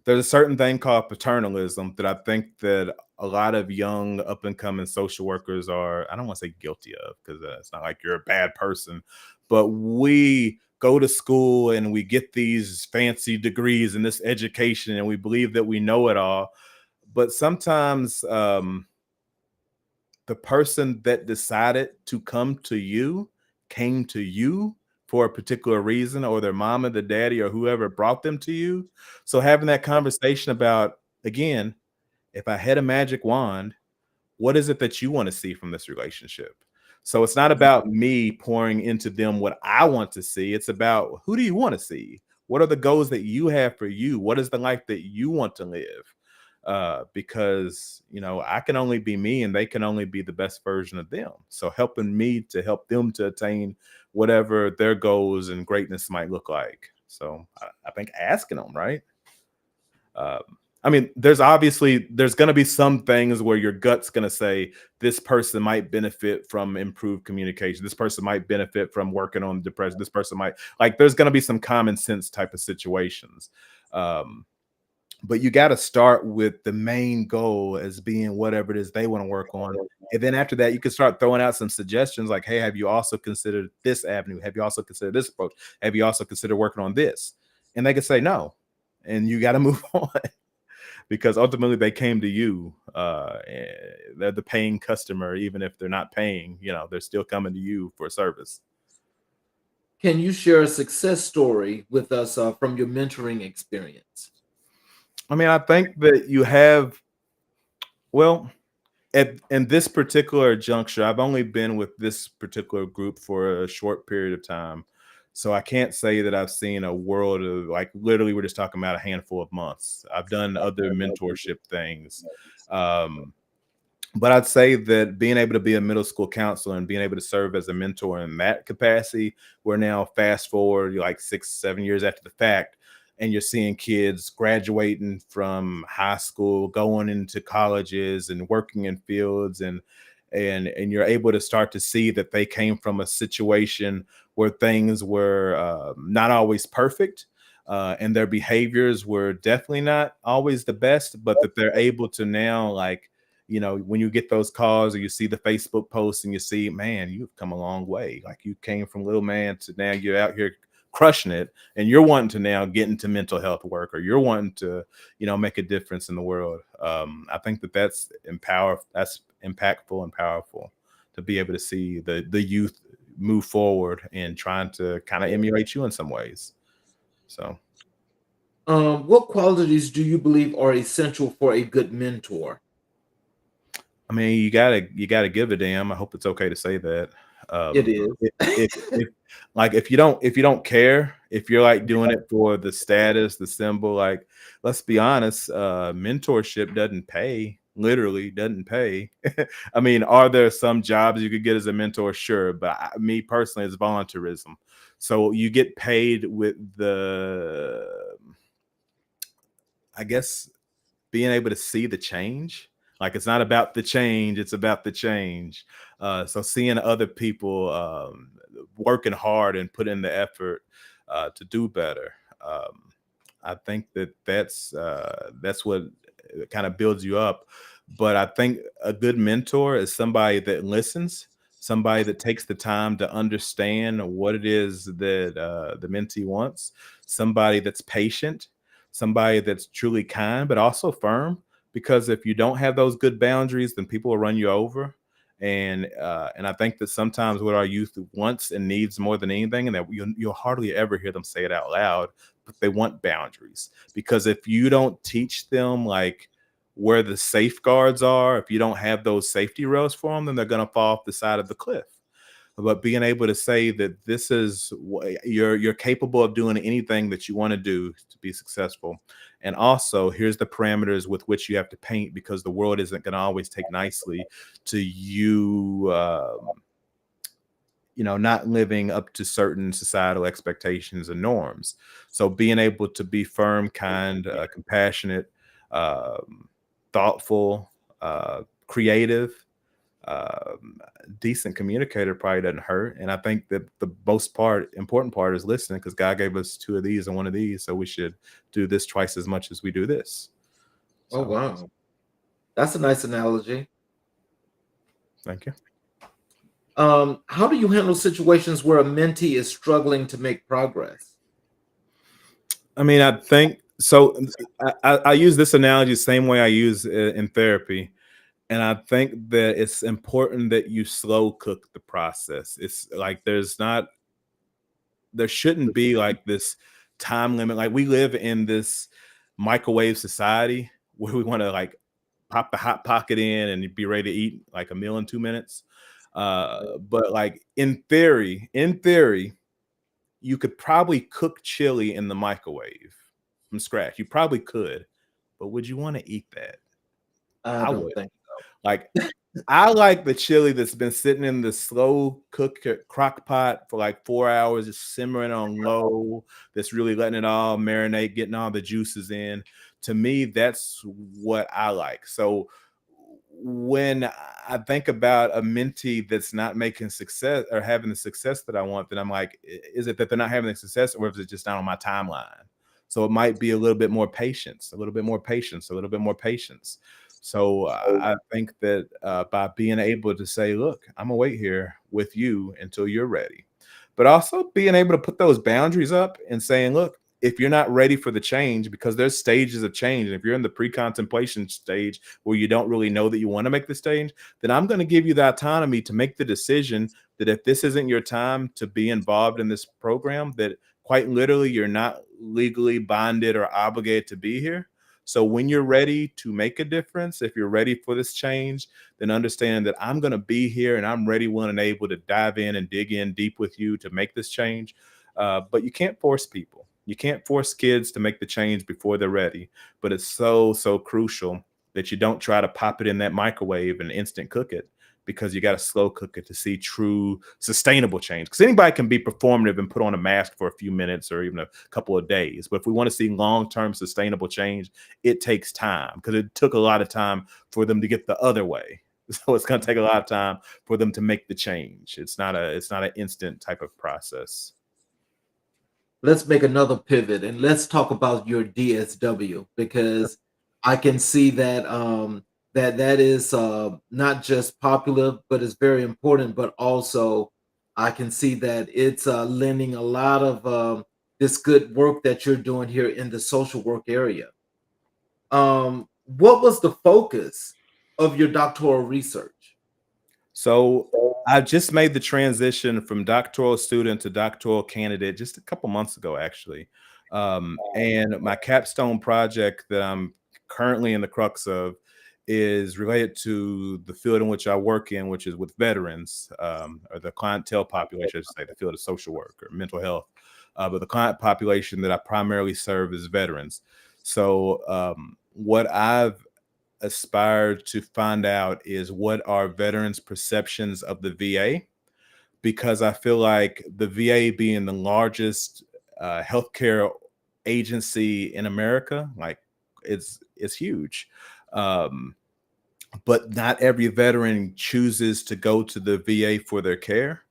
there's a certain thing called paternalism that I think that a lot of young up and coming social workers are, I don't want to say guilty of, because it's not like you're a bad person, but we go to school and we get these fancy degrees and this education and we believe that we know it all. But sometimes the person that decided to come to you came to you for a particular reason, or their mama, the daddy, or whoever brought them to you. So having that conversation about, again, if I had a magic wand, what is it that you want to see from this relationship? So it's not about me pouring into them what I want to see. It's about, who do you want to see? What are the goals that you have for you? What is the life that you want to live? Because I can only be me and they can only be the best version of them. So helping me to help them to attain whatever their goals and greatness might look like. So I think asking them, right? Um, I mean, there's going to be some things where your gut's going to say this person might benefit from improved communication. This person might benefit from working on depression. This person might, like, there's going to be some common sense type of situations. Um, but you got to start with the main goal as being whatever it is they want to work on. And then after that, you can start throwing out some suggestions like, hey, have you also considered this avenue? Have you also considered this approach? Have you also considered working on this? And they can say no. And you got to move on, because ultimately they came to you. They're the paying customer, even if they're not paying, they're still coming to you for service. Can you share a success story with us from your mentoring experience? I mean, I think that you have, well, in this particular juncture, I've only been with this particular group for a short period of time. So I can't say that I've seen a world of, like, literally we're just talking about a handful of months. I've done other mentorship things. Um, but I'd say that being able to be a middle school counselor and being able to serve as a mentor in that capacity, we're now fast forward like 6, 7 years after the fact, and you're seeing kids graduating from high school, going into colleges and working in fields, and you're able to start to see that they came from a situation where things were not always perfect. And their behaviors were definitely not always the best, but that they're able to now, like, when you get those calls or you see the Facebook posts and you see, man, you've come a long way. Like, you came from little man to now you're out here crushing it, and you're wanting to now get into mental health work, or you're wanting to, make a difference in the world. I think that that's impactful and powerful, to be able to see the youth move forward and trying to kind of emulate you in some ways. So, What qualities do you believe are essential for a good mentor? I mean, you gotta give a damn. I hope it's okay to say that. It is. If like, if you don't care, if you're like doing it for the status, the symbol, like, let's be honest, mentorship doesn't pay. Literally doesn't pay. I mean, are there some jobs you could get as a mentor? Sure, but me personally, it's volunteerism. So you get paid with I guess, being able to see the change. Like, it's not about the change, it's about the change. So seeing other people working hard and put in the effort to do better. I think that that's what kind of builds you up. But I think a good mentor is somebody that listens, somebody that takes the time to understand what it is that the mentee wants, somebody that's patient, somebody that's truly kind, but also firm. Because if you don't have those good boundaries, then people will run you over. And I think that sometimes what our youth wants and needs more than anything, and that you'll hardly ever hear them say it out loud, but they want boundaries. Because if you don't teach them, like, where the safeguards are, if you don't have those safety rails for them, then they're going to fall off the side of the cliff. But being able to say that this is you're capable of doing anything that you want to do to be successful, and also here's the parameters with which you have to paint, because the world isn't going to always take nicely to you. Not living up to certain societal expectations and norms. So being able to be firm, kind, compassionate, thoughtful, creative, um, decent communicator probably doesn't hurt. And I think that the most important part is listening, because God gave us two of these and one of these. So we should do this twice as much as we do this. Oh, So wow. That's a nice analogy. thank you. How do you handle situations where a mentee is struggling to make progress? I mean, I think so. I use this analogy the same way I use it in therapy. And I think that it's important that you slow cook the process. It's like there shouldn't be like this time limit. Like, we live in this microwave society where we want to like pop the hot pocket in and be ready to eat like a meal in 2 minutes. But like in theory, you could probably cook chili in the microwave from scratch. You probably could, but would you want to eat that? I I don't would. think. Like, I like the chili that's been sitting in the slow cook crock pot for like 4 hours, just simmering on low. That's really letting it all marinate, getting all the juices in. To me, that's what I like. So when I think about a mentee that's not making success or having the success that I want, then I'm like, is it that they're not having the success, or is it just not on my timeline? So it might be a little bit more patience, a little bit more patience, a little bit more patience. So I think that by being able to say, look, I'm gonna wait here with you until you're ready, but also being able to put those boundaries up and saying, look, if you're not ready for the change, because there's stages of change, and if you're in the pre-contemplation stage where you don't really know that you want to make the change, then I'm going to give you the autonomy to make the decision that if this isn't your time to be involved in this program, that quite literally you're not legally bonded or obligated to be here. So when you're ready to make a difference, if you're ready for this change, then understand that I'm going to be here and I'm ready, willing, and able to dive in and dig in deep with you to make this change. But you can't force people. You can't force kids to make the change before they're ready. But it's so crucial that you don't try to pop it in that microwave and instant cook it, because you got to slow cook it to see true sustainable change. Because anybody can be performative and put on a mask for a few minutes or even a couple of days. But if we want to see long-term sustainable change, it takes time, because it took a lot of time for them to get the other way. So it's going to take a lot of time for them to make the change. It's not an instant type of process. Let's make another pivot and let's talk about your DSW, because I can see that that is not just popular but it's very important, but also I can see that it's lending a lot of this good work that you're doing here in the social work area. What was the focus of your doctoral research? So I just made the transition from doctoral student to doctoral candidate just a couple months ago, actually. And my capstone project that I'm currently in the crux of is related to the field in which I work in, which is with veterans, or the clientele population, I should say, the field of social work or mental health. But the client population that I primarily serve is veterans. So what I've aspired to find out is what are veterans' perceptions of the VA, because I feel like the VA, being the largest healthcare agency in America, like it's huge. Um, but not every veteran chooses to go to the VA for their care.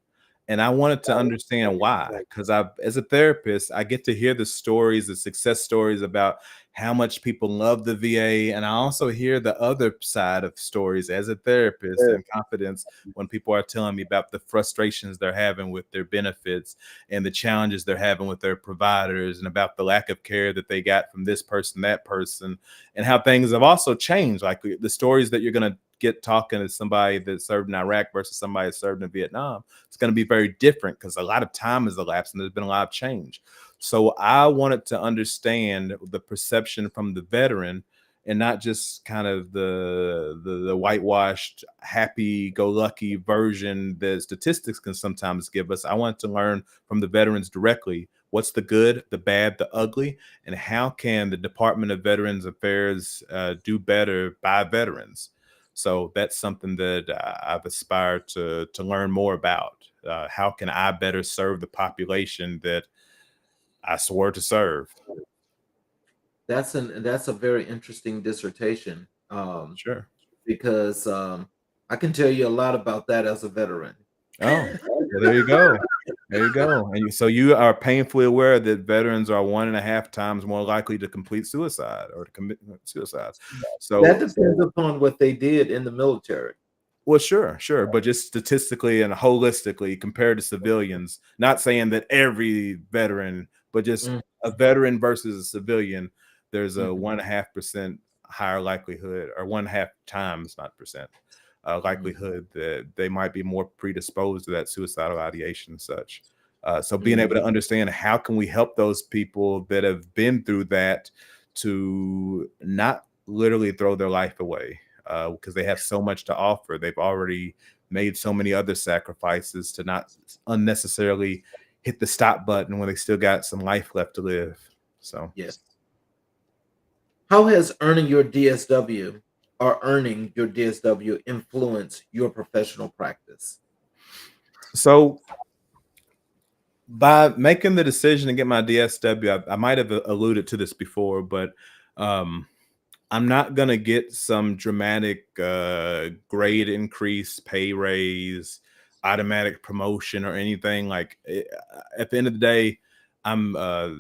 And I wanted to understand why, because as a therapist, I get to hear the stories, the success stories about how much people love the VA. And I also hear the other side of stories as a therapist and confidence, when people are telling me about the frustrations they're having with their benefits and the challenges they're having with their providers, and about the lack of care that they got from this person, that person, and how things have also changed. Like the stories that you're going to get talking to somebody that served in Iraq versus somebody that served in Vietnam, it's going to be very different, because a lot of time has elapsed and there's been a lot of change. So I wanted to understand the perception from the veteran, and not just kind of the whitewashed happy-go-lucky version that statistics can sometimes give us. I wanted to learn from the veterans directly what's the good, the bad, the ugly, and how can the Department of Veterans Affairs do better by veterans. So that's something that I've aspired to learn more about. How can I better serve the population that I swore to serve? That's a very interesting dissertation. Sure. Because I can tell you a lot about that as a veteran. Oh, well, there you go. There you go. And so you are painfully aware that veterans are 1.5 times more likely to complete suicide or to commit suicide. That So, depends upon what they did in the military. well, sure, sure. But just statistically and holistically compared to civilians, not saying that every veteran, but just Mm, a veteran versus a civilian, there's a mhm, 1.5% higher likelihood, or 1.5 times, not percent, mhm, likelihood that they might be more predisposed to that suicidal ideation and such. So being able to mhm. understand how can we help those people that have been through that to not literally throw their life away, because they have so much to offer. They've already made so many other sacrifices to not unnecessarily hit the stop button when they still got some life left to live. So, Yes. How has earning your DSW influenced your professional practice? so by making the decision to get my DSW, I might have alluded to this before, but um, I'm not gonna get some dramatic grade increase, pay raise, automatic promotion, or anything like. At the end of the day, I'm a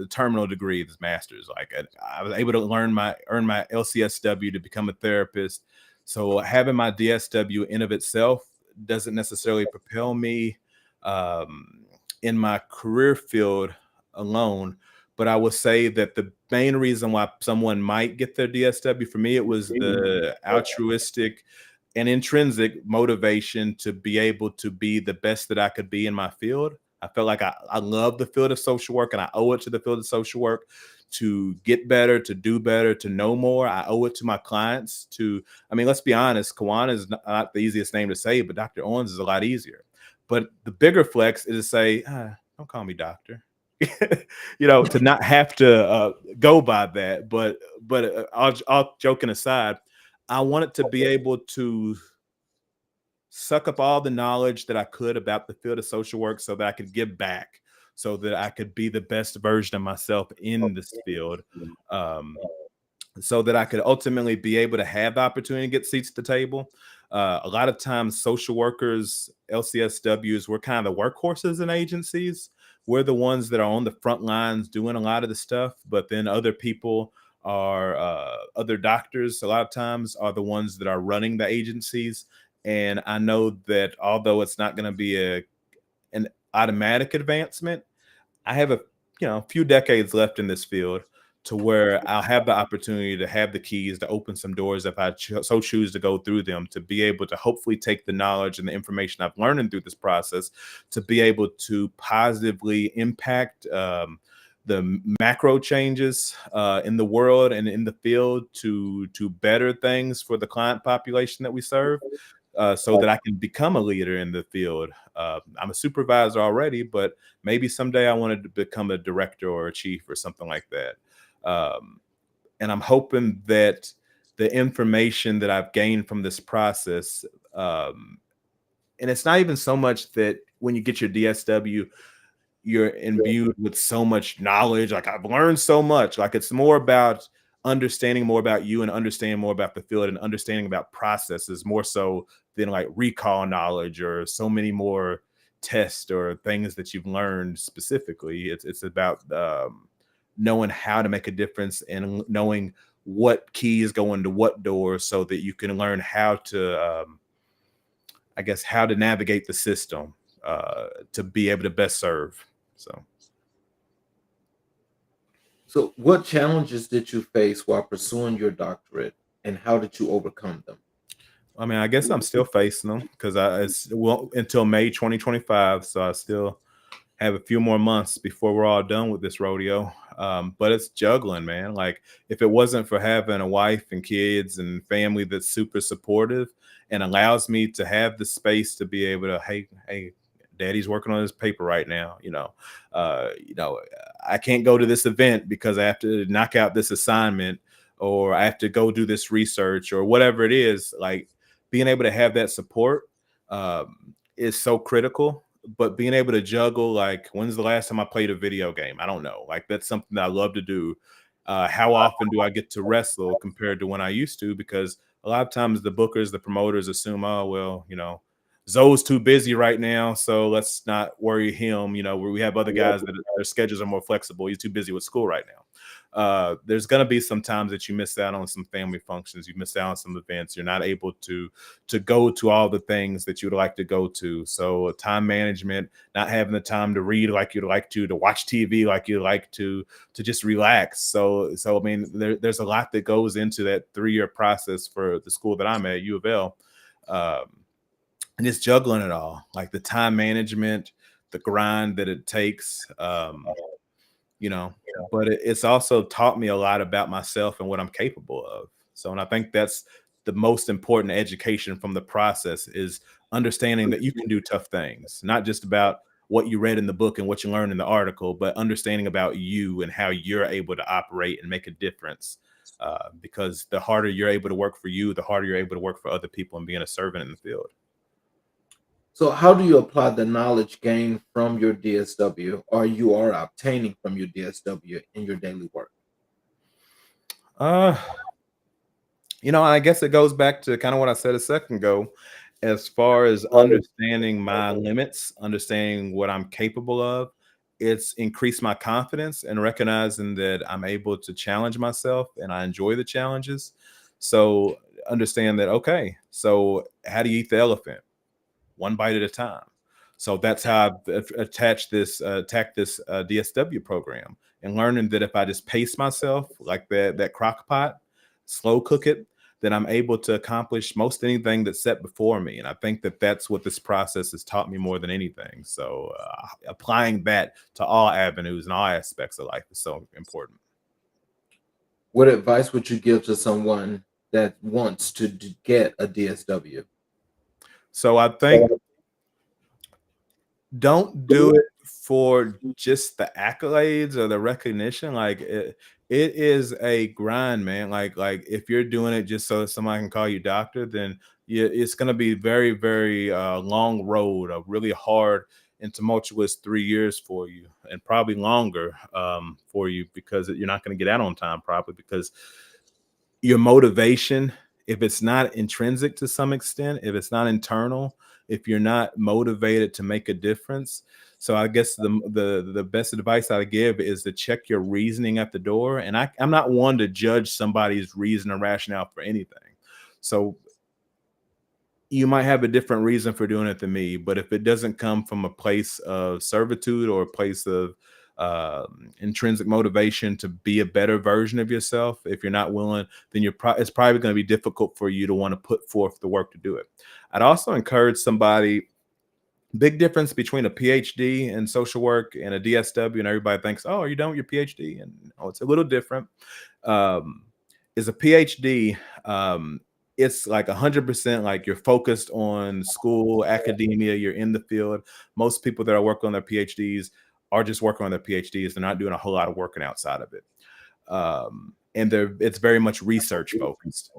terminal degree, this master's. Like I was able to earn my LCSW to become a therapist. So having my DSW in of itself doesn't necessarily propel me in my career field alone, but I would say that the main reason why someone might get their DSW, for me, it was the altruistic and intrinsic motivation to be able to be the best that I could be in my field. I felt like I love the field of social work, and I owe it to the field of social work to get better, to do better, to know more. I owe it to my clients to, I mean, let's be honest, Cowann is not the easiest name to say, but Dr. Owens is a lot easier. But the bigger flex is to say, don't call me doctor. To not have to go by that. But all joking aside, I wanted to be able to suck up all the knowledge that I could about the field of social work so that I could give back, so that I could be the best version of myself in this field. Um, so that I could ultimately be able to have the opportunity to get seats at the table. A lot of times, social workers, LCSWs, we're kind of the workhorses in agencies. We're the ones that are on the front lines doing a lot of the stuff, but then other people are, other doctors, a lot of times, are the ones that are running the agencies. And I know that although it's not going to be an automatic advancement, I have a few decades left in this field to where I'll have the opportunity to have the keys to open some doors if I so choose to go through them, to be able to hopefully take the knowledge and the information I've learned through this process to be able to positively impact the macro changes in the world and in the field to better things for the client population that we serve, so that I can become a leader in the field. I'm a supervisor already, but maybe someday I wanted to become a director or a chief or something like that. And I'm hoping that the information that I've gained from this process, and it's not even so much that when you get your DSW, you're imbued with so much knowledge. Like I've learned so much. Like it's more about understanding more about you and understanding more about the field and understanding about processes more so than like recall knowledge or so many more tests or things that you've learned specifically. It's about knowing how to make a difference and knowing what keys go into what doors so that you can learn how to I guess how to navigate the system to be able to best serve. So, So, what challenges did you face while pursuing your doctorate, and how did you overcome them? I mean, I guess I'm still facing them because it's well until May 2025, so I still have a few more months before we're all done with this rodeo. But it's juggling, man. Like if it wasn't for having a wife and kids and family that's super supportive and allows me to have the space to be able to, hey, daddy's working on his paper right now. I can't go to this event because I have to knock out this assignment or I have to go do this research or whatever it is. Like being able to have that support is so critical, but being able to juggle, like when's the last time I played a video game? I don't know. Like that's something that I love to do. How often do I get to wrestle compared to when I used to? Because a lot of times the bookers, the promoters assume, oh well, Zoe's too busy right now, so let's not worry him. We have other guys that their schedules are more flexible. He's too busy with school right now. There's going to be some times that you miss out on some family functions. You miss out on some events. You're not able to go to all the things that you would like to go to. So time management, not having the time to read like you'd like to watch TV like you'd like to just relax. So I mean, there's a lot that goes into that 3-year process for the school that I'm at, U of L. And it's juggling it all, like the time management, the grind that it takes. You know, but it's also taught me a lot about myself and what I'm capable of. So, and I think that's the most important education from the process is understanding that you can do tough things, not just about what you read in the book and what you learned in the article, but understanding about you and how you're able to operate and make a difference. Because the harder you're able to work for you, the harder you're able to work for other people and being a servant in the field. So, how do you apply the knowledge gained from your DSW or you are obtaining from your DSW in your daily work? Uh, I guess it goes back to kind of what I said a second ago, as far as understanding my limits, understanding what I'm capable of. It's increased my confidence and recognizing that I'm able to challenge myself and I enjoy the challenges. So understand that, okay, so how do you eat the elephant? One bite at a time. So that's how I've attacked this DSW program, and learning that if I just pace myself like that crock pot, slow cook it, then I'm able to accomplish most anything that's set before me. And I think that that's what this process has taught me more than anything. So applying that to all avenues and all aspects of life is so important. What advice would you give to someone that wants to get a DSW? So I think don't do it for just the accolades or the recognition. Like it is a grind, man. Like if you're doing it just so that somebody can call you doctor, then it's going to be very, very long road, a really hard and tumultuous 3 years for you, and probably longer for you, because you're not going to get out on time, probably because your motivation, if it's not intrinsic to some extent, if it's not internal, if you're not motivated to make a difference. So I guess the best advice I give is to check your reasoning at the door. And I'm not one to judge somebody's reason or rationale for anything. So you might have a different reason for doing it than me, but if it doesn't come from a place of servitude or a place of intrinsic motivation to be a better version of yourself, if you're not willing, then it's probably going to be difficult for you to want to put forth the work to do it. I'd also encourage somebody. Big difference between a PhD in social work and a DSW, and everybody thinks, "Oh, are you done with your PhD?" And it's a little different. Um, is a PhD? It's like 100% like you're focused on school, academia. You're in the field. Most people that are working on their PhDs are just working on their PhDs. They're not doing a whole lot of working outside of it. And it's very much research focused.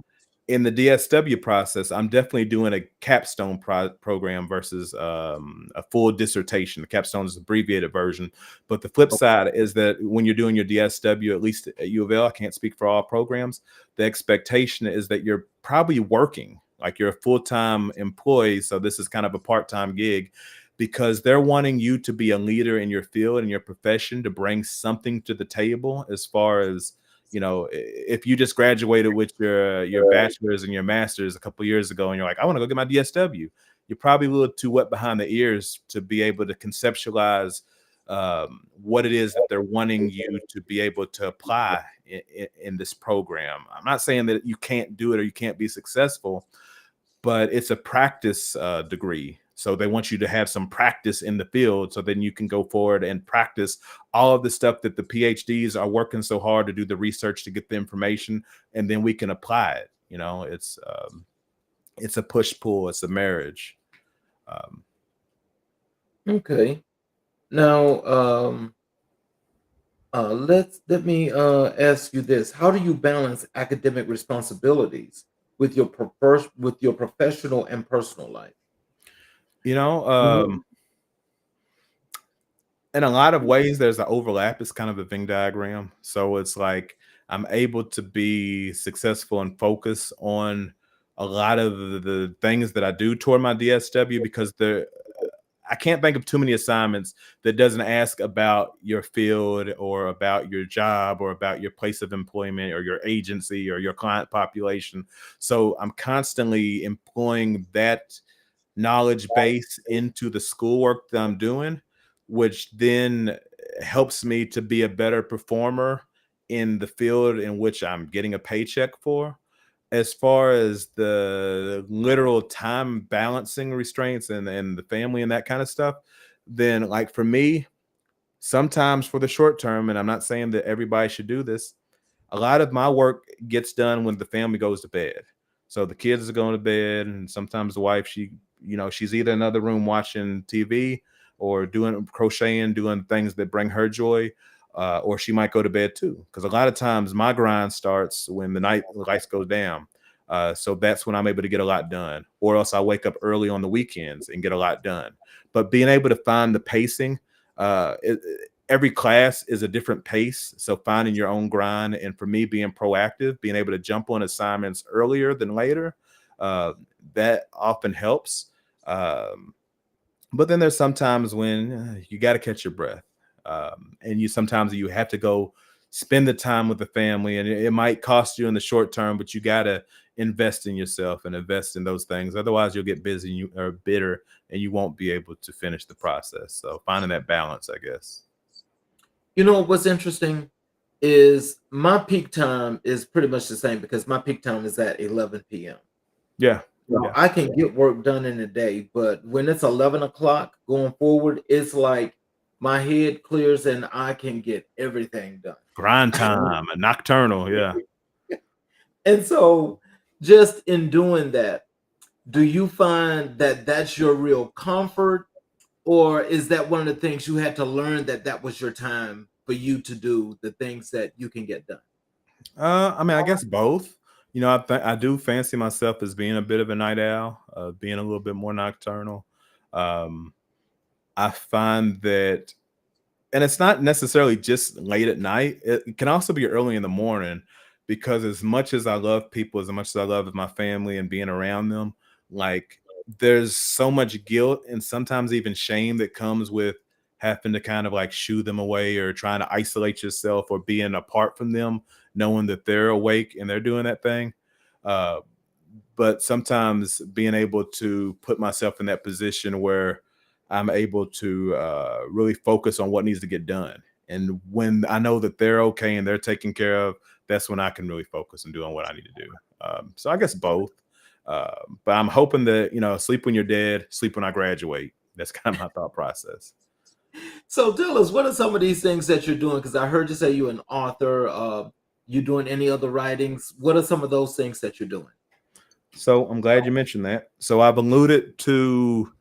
In the DSW process, I'm definitely doing a capstone program versus a full dissertation. The capstone is an abbreviated version, but the flip side is that when you're doing your DSW, at least at U of L, I can't speak for all programs, the expectation is that you're probably working, like you're a full-time employee. So this is kind of a part-time gig, because they're wanting you to be a leader in your field and your profession, to bring something to the table. As far as, if you just graduated with your bachelor's and your master's a couple years ago, and you're like, I want to go get my DSW, you're probably a little too wet behind the ears to be able to conceptualize what it is that they're wanting you to be able to apply in this program. I'm not saying that you can't do it or you can't be successful, but it's a practice degree. So they want you to have some practice in the field, so then you can go forward and practice all of the stuff that the PhDs are working so hard to do the research to get the information, and then we can apply it. It's a push pull. It's a marriage. Um, Okay. Now, let me ask you this: how do you balance academic responsibilities with your professional and personal life? you know, um, in a lot of ways, there's an overlap. It's kind of a Venn diagram. So it's like I'm able to be successful and focus on a lot of the things that I do toward my DSW, because I can't think of too many assignments that doesn't ask about your field or about your job or about your place of employment or your agency or your client population. So I'm constantly employing that knowledge base into the schoolwork that I'm doing, which then helps me to be a better performer in the field in which I'm getting a paycheck for. As far as the literal time balancing restraints and the family and that kind of stuff, then like for me, sometimes for the short term, and I'm not saying that everybody should do this, a lot of my work gets done when the family goes to bed. So the kids are going to bed, and sometimes the wife, she's either in another room watching TV or doing crocheting, doing things that bring her joy, or she might go to bed too. Because a lot of times my grind starts when the night lights go down. So that's when I'm able to get a lot done, or else I wake up early on the weekends and get a lot done. But being able to find the pacing, every class is a different pace. So finding your own grind, and for me, being proactive, being able to jump on assignments earlier than later, uh, that often helps. Um, but then there's sometimes when you got to catch your breath, and you sometimes you have to go spend the time with the family, and it might cost you in the short term, but you got to invest in yourself and invest in those things. Otherwise, you'll get busy and you are bitter, and you won't be able to finish the process. So finding that balance, I guess. You know what's interesting is my peak time is pretty much the same because my peak time is at 11 p.m. Yeah, Now yeah. I can get work done in a day, but when it's 11 o'clock going forward, it's like my head clears and I can get everything done. Grind time, a nocturnal, yeah. And so, just in doing that, do you find that that's your real comfort, or is that one of the things you had to learn that that was your time for you to do the things that you can get done? I mean, I guess both. I do fancy myself as being a bit of a night owl, being a little bit more nocturnal. Um, I find that, and it's not necessarily just late at night. It can also be early in the morning, because as much as I love people, as much as I love my family and being around them, like there's so much guilt and sometimes even shame that comes with having to kind of like shoo them away or trying to isolate yourself or being apart from them, knowing that they're awake and they're doing that thing. Uh, but sometimes being able to put myself in that position where I'm able to really focus on what needs to get done. And when I know that they're okay and they're taken care of, that's when I can really focus on doing what I need to do. So I guess both. But I'm hoping that, sleep when you're dead, sleep when I graduate. That's kind of my thought process. So tell us, what are some of these things that you're doing? Because I heard you say you're an author. You doing any other writings? What are some of those things that you're doing? So I'm glad you mentioned that. So I've alluded to,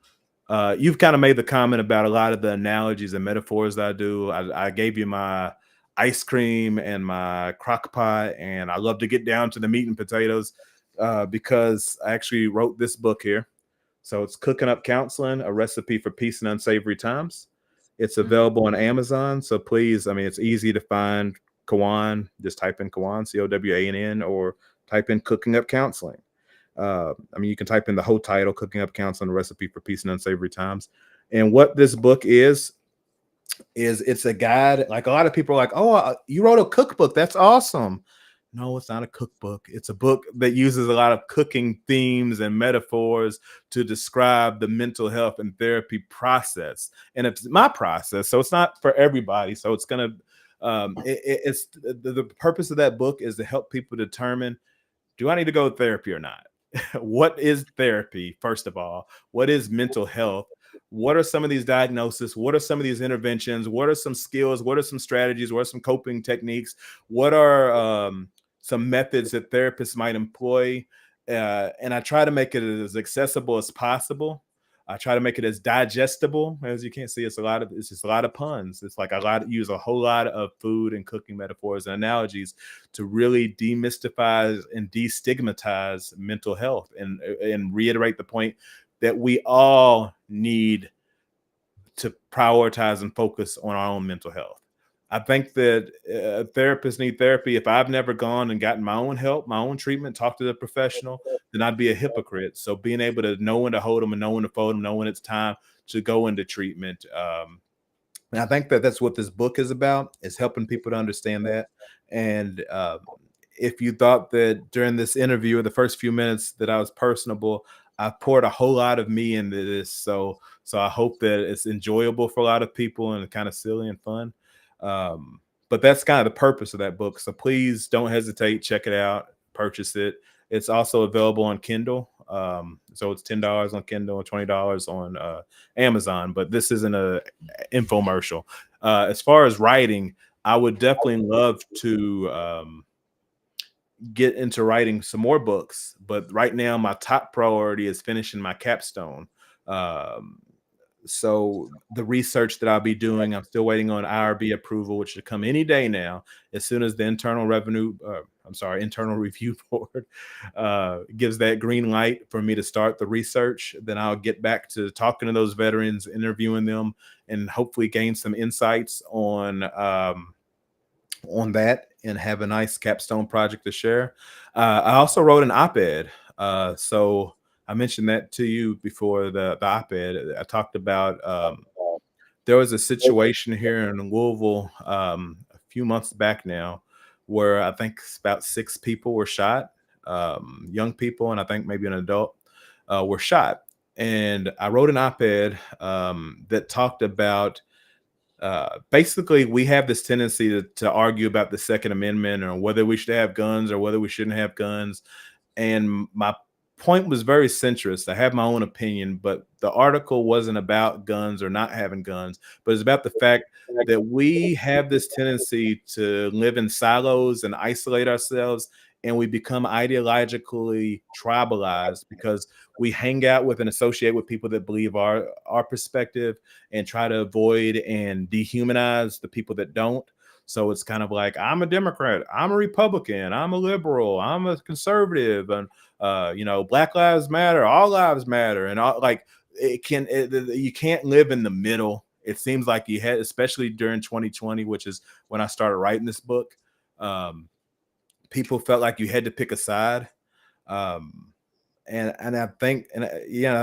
you've kind of made the comment about a lot of the analogies and metaphors that I do. I gave you my ice cream and my crock pot, and I love to get down to the meat and potatoes, because I actually wrote this book here. So it's Cooking Up Counseling, a recipe for peace and unsavory times. It's Mhm. available on Amazon. So please, I mean, it's easy to find. Cowann, just type in Cowann, Cowann, or type in Cooking Up Counseling. I mean, you can type in the whole title, Cooking Up Counseling, a recipe for peace and unsavory times. And what this book is it's a guide. Like a lot of people are like, oh, you wrote a cookbook. That's awesome. No, it's not a cookbook. It's a book that uses a lot of cooking themes and metaphors to describe the mental health and therapy process. And it's my process, so it's not for everybody. So it's gonna, it's the purpose of that book is to help people determine, do I need to go to therapy or not? What is therapy, first of all? What is mental health? What are some of these diagnoses? What are some of these interventions? What are some skills? What are some strategies? What are some coping techniques? What are some methods that therapists might employ? And I try to make it as accessible as possible. I try to make it as digestible as you can see. It's just a lot of puns. It's like use a whole lot of food and cooking metaphors and analogies to really demystify and destigmatize mental health, and reiterate the point that we all need to prioritize and focus on our own mental health. I think that therapists need therapy. If I've never gone and gotten my own help, my own treatment, talked to the professional, to not be a hypocrite. So being able to know when to hold them and know when to fold them, know when it's time to go into treatment. And I think that that's what this book is about, is helping people to understand that. And if you thought that during this interview or the first few minutes that I was personable, I poured a whole lot of me into this. So I hope that it's enjoyable for a lot of people and kind of silly and fun. But that's kind of the purpose of that book. So please don't hesitate, check it out, purchase it. It's also available on Kindle. So it's $10 on Kindle and $20 on Amazon. But this isn't a infomercial. As far as writing, I would definitely love to get into writing some more books. But right now, my top priority is finishing my capstone. Um, so the research that I'll be doing, I'm still waiting on IRB approval, which should come any day now. As soon as the Internal Review Board gives that green light for me to start the research, then I'll get back to talking to those veterans, interviewing them, and hopefully gain some insights on that and have a nice capstone project to share. I also wrote an op-ed. So I mentioned that to you before the op-ed. I talked about there was a situation here in Louisville a few months back now where I think about 6 people were shot, young people, and I think maybe an adult were shot. And I wrote an op-ed that talked about basically we have this tendency to argue about the Second Amendment or whether we should have guns or whether we shouldn't have guns. And my point was very centrist. I have my own opinion, but the article wasn't about guns or not having guns, but it's about the fact that we have this tendency to live in silos and isolate ourselves, and we become ideologically tribalized because we hang out with and associate with people that believe our perspective and try to avoid and dehumanize the people that don't. So it's kind of like, I'm a Democrat, I'm a Republican, I'm a liberal, I'm a conservative, and Black Lives Matter, all lives matter, and all, like you can't live in the middle. It seems like you had, especially during 2020, which is when I started writing this book. People felt like you had to pick a side. Um, and I think, and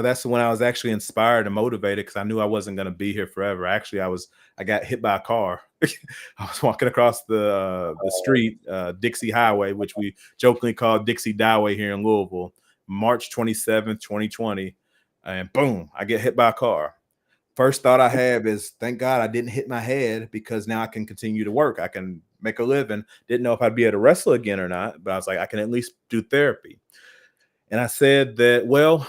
that's when I was actually inspired and motivated, because I knew I wasn't going to be here forever. Actually, I got hit by a car. I was walking across the street, Dixie Highway, which we jokingly call Dixie Dyway here in Louisville, March 27th, 2020, and boom, I get hit by a car. First thought I have is, thank God I didn't hit my head, because now I can continue to work. I can make a living. Didn't know if I'd be able to wrestle again or not, but I was like, I can at least do therapy. And I said that, well,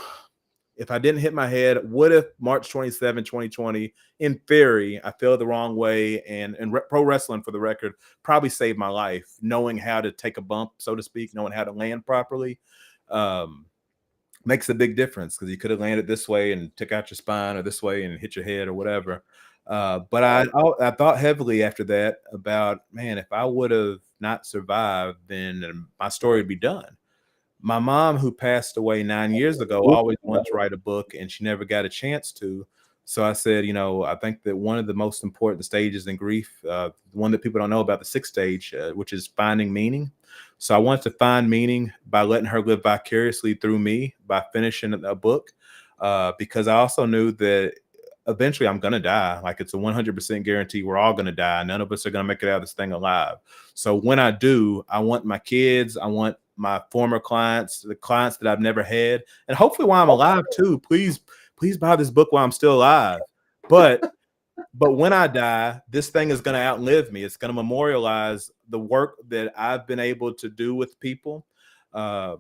if I didn't hit my head, what if March 27, 2020, in theory, I fell the wrong way, and pro wrestling, for the record, probably saved my life, knowing how to take a bump, so to speak, knowing how to land properly, makes a big difference, because you could have landed this way and took out your spine, or this way and hit your head or whatever. But I thought heavily after that about, man, if I would have not survived, then my story would be done. My mom, who passed away 9 years ago, always wanted to write a book, and she never got a chance to. So I said, I think that one of the most important stages in grief, one that people don't know about, the 6th stage, which is finding meaning. So I wanted to find meaning by letting her live vicariously through me, by finishing a book, because I also knew that eventually I'm going to die. Like, it's a 100% guarantee we're all going to die. None of us are going to make it out of this thing alive. So when I do, I want my kids, I want my former clients, the clients that I've never had, and hopefully while I'm alive too, please buy this book while I'm still alive. But when I die, this thing is going to outlive me. It's going to memorialize the work that I've been able to do with people. And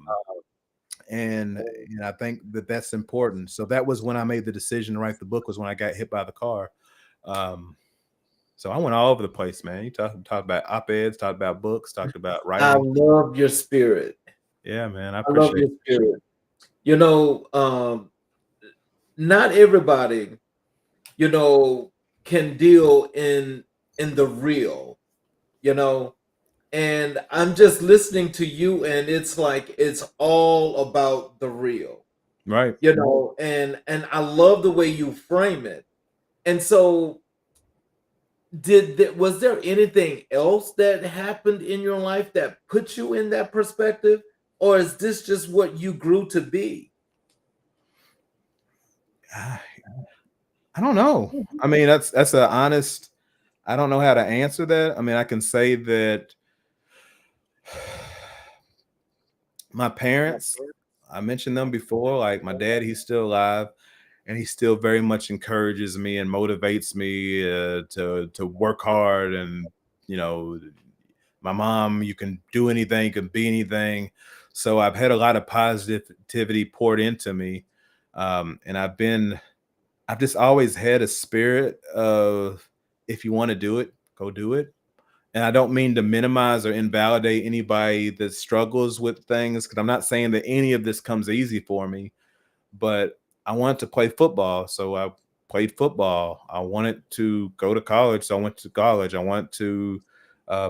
I think that that's important. So that was when I made the decision to write the book, was when I got hit by the car. So I went all over the place, man. You talk about op-eds, talked about books, talked about writing. I love your spirit. Yeah, man. I love appreciate your spirit. Not everybody, can deal in the real, you know. And I'm just listening to you, and it's like it's all about the real, Right. and I love the way you frame it. And so, was there anything else that happened in your life that put you in that perspective? or is this just what you grew to be? I I don't know. I mean, that's a honest. I don't know how to answer that. I mean, I can say that my parents, I mentioned them before. Like my dad, he's still alive, and he still very much encourages me and motivates me to work hard. And you know, my mom, you can do anything, you can be anything. So I've had a lot of positivity poured into me, and I've just always had a spirit of if you want to do it, go do it. And I don't mean to minimize or invalidate anybody that struggles with things because I'm not saying that any of this comes easy for me, but I wanted to play football. So I played football. I wanted to go to college. So I went to college. I wanted to, uh,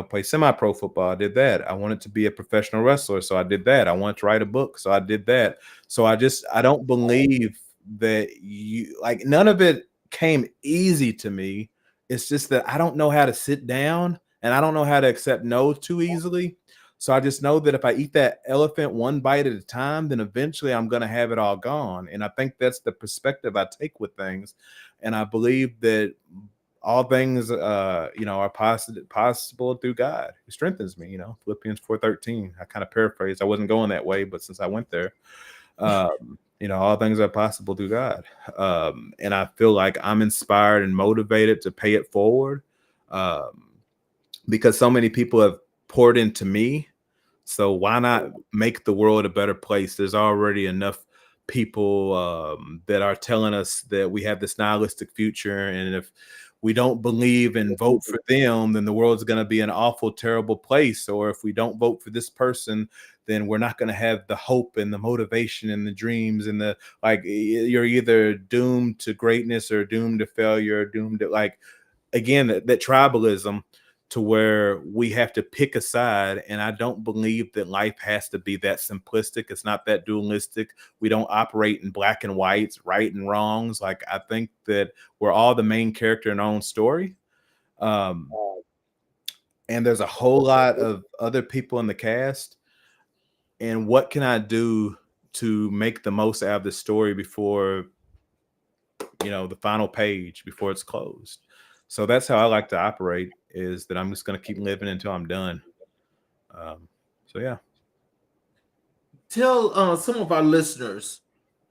play semi pro football. I did that. I wanted to be a professional wrestler. So I did that. I wanted to write a book. So I did that. So I don't believe that none of it came easy to me. It's just that I don't know how to sit down and I don't know how to accept no too easily. So I just know that if I eat that elephant one bite at a time, then eventually I'm going to have it all gone. And I think that's the perspective I take with things. And I believe that all things, are possible through God who strengthens me. Philippians 4:13. I kind of paraphrased. I wasn't going that way, but since I went there, all things are possible through God. And I feel like I'm inspired and motivated to pay it forward um, because so many people have poured into me, so why not make the world a better place? There's already enough people that are telling us that we have this nihilistic future, and if we don't believe and vote for them, then the world's going to be an awful, terrible place. Or if we don't vote for this person, then we're not going to have the hope and the motivation and the dreams and the you're either doomed to greatness or doomed to failure, or doomed to again that tribalism to where we have to pick a side. And I don't believe that life has to be that simplistic. It's not that dualistic. We don't operate in black and whites, right and wrongs. Like I think that we're all the main character in our own story. Um, and there's a whole lot of other people in the cast. And what can I do to make the most out of the story before the final page, before it's closed? So that's how I like to operate, is that I'm just going to keep living until I'm done. So yeah. Tell some of our listeners,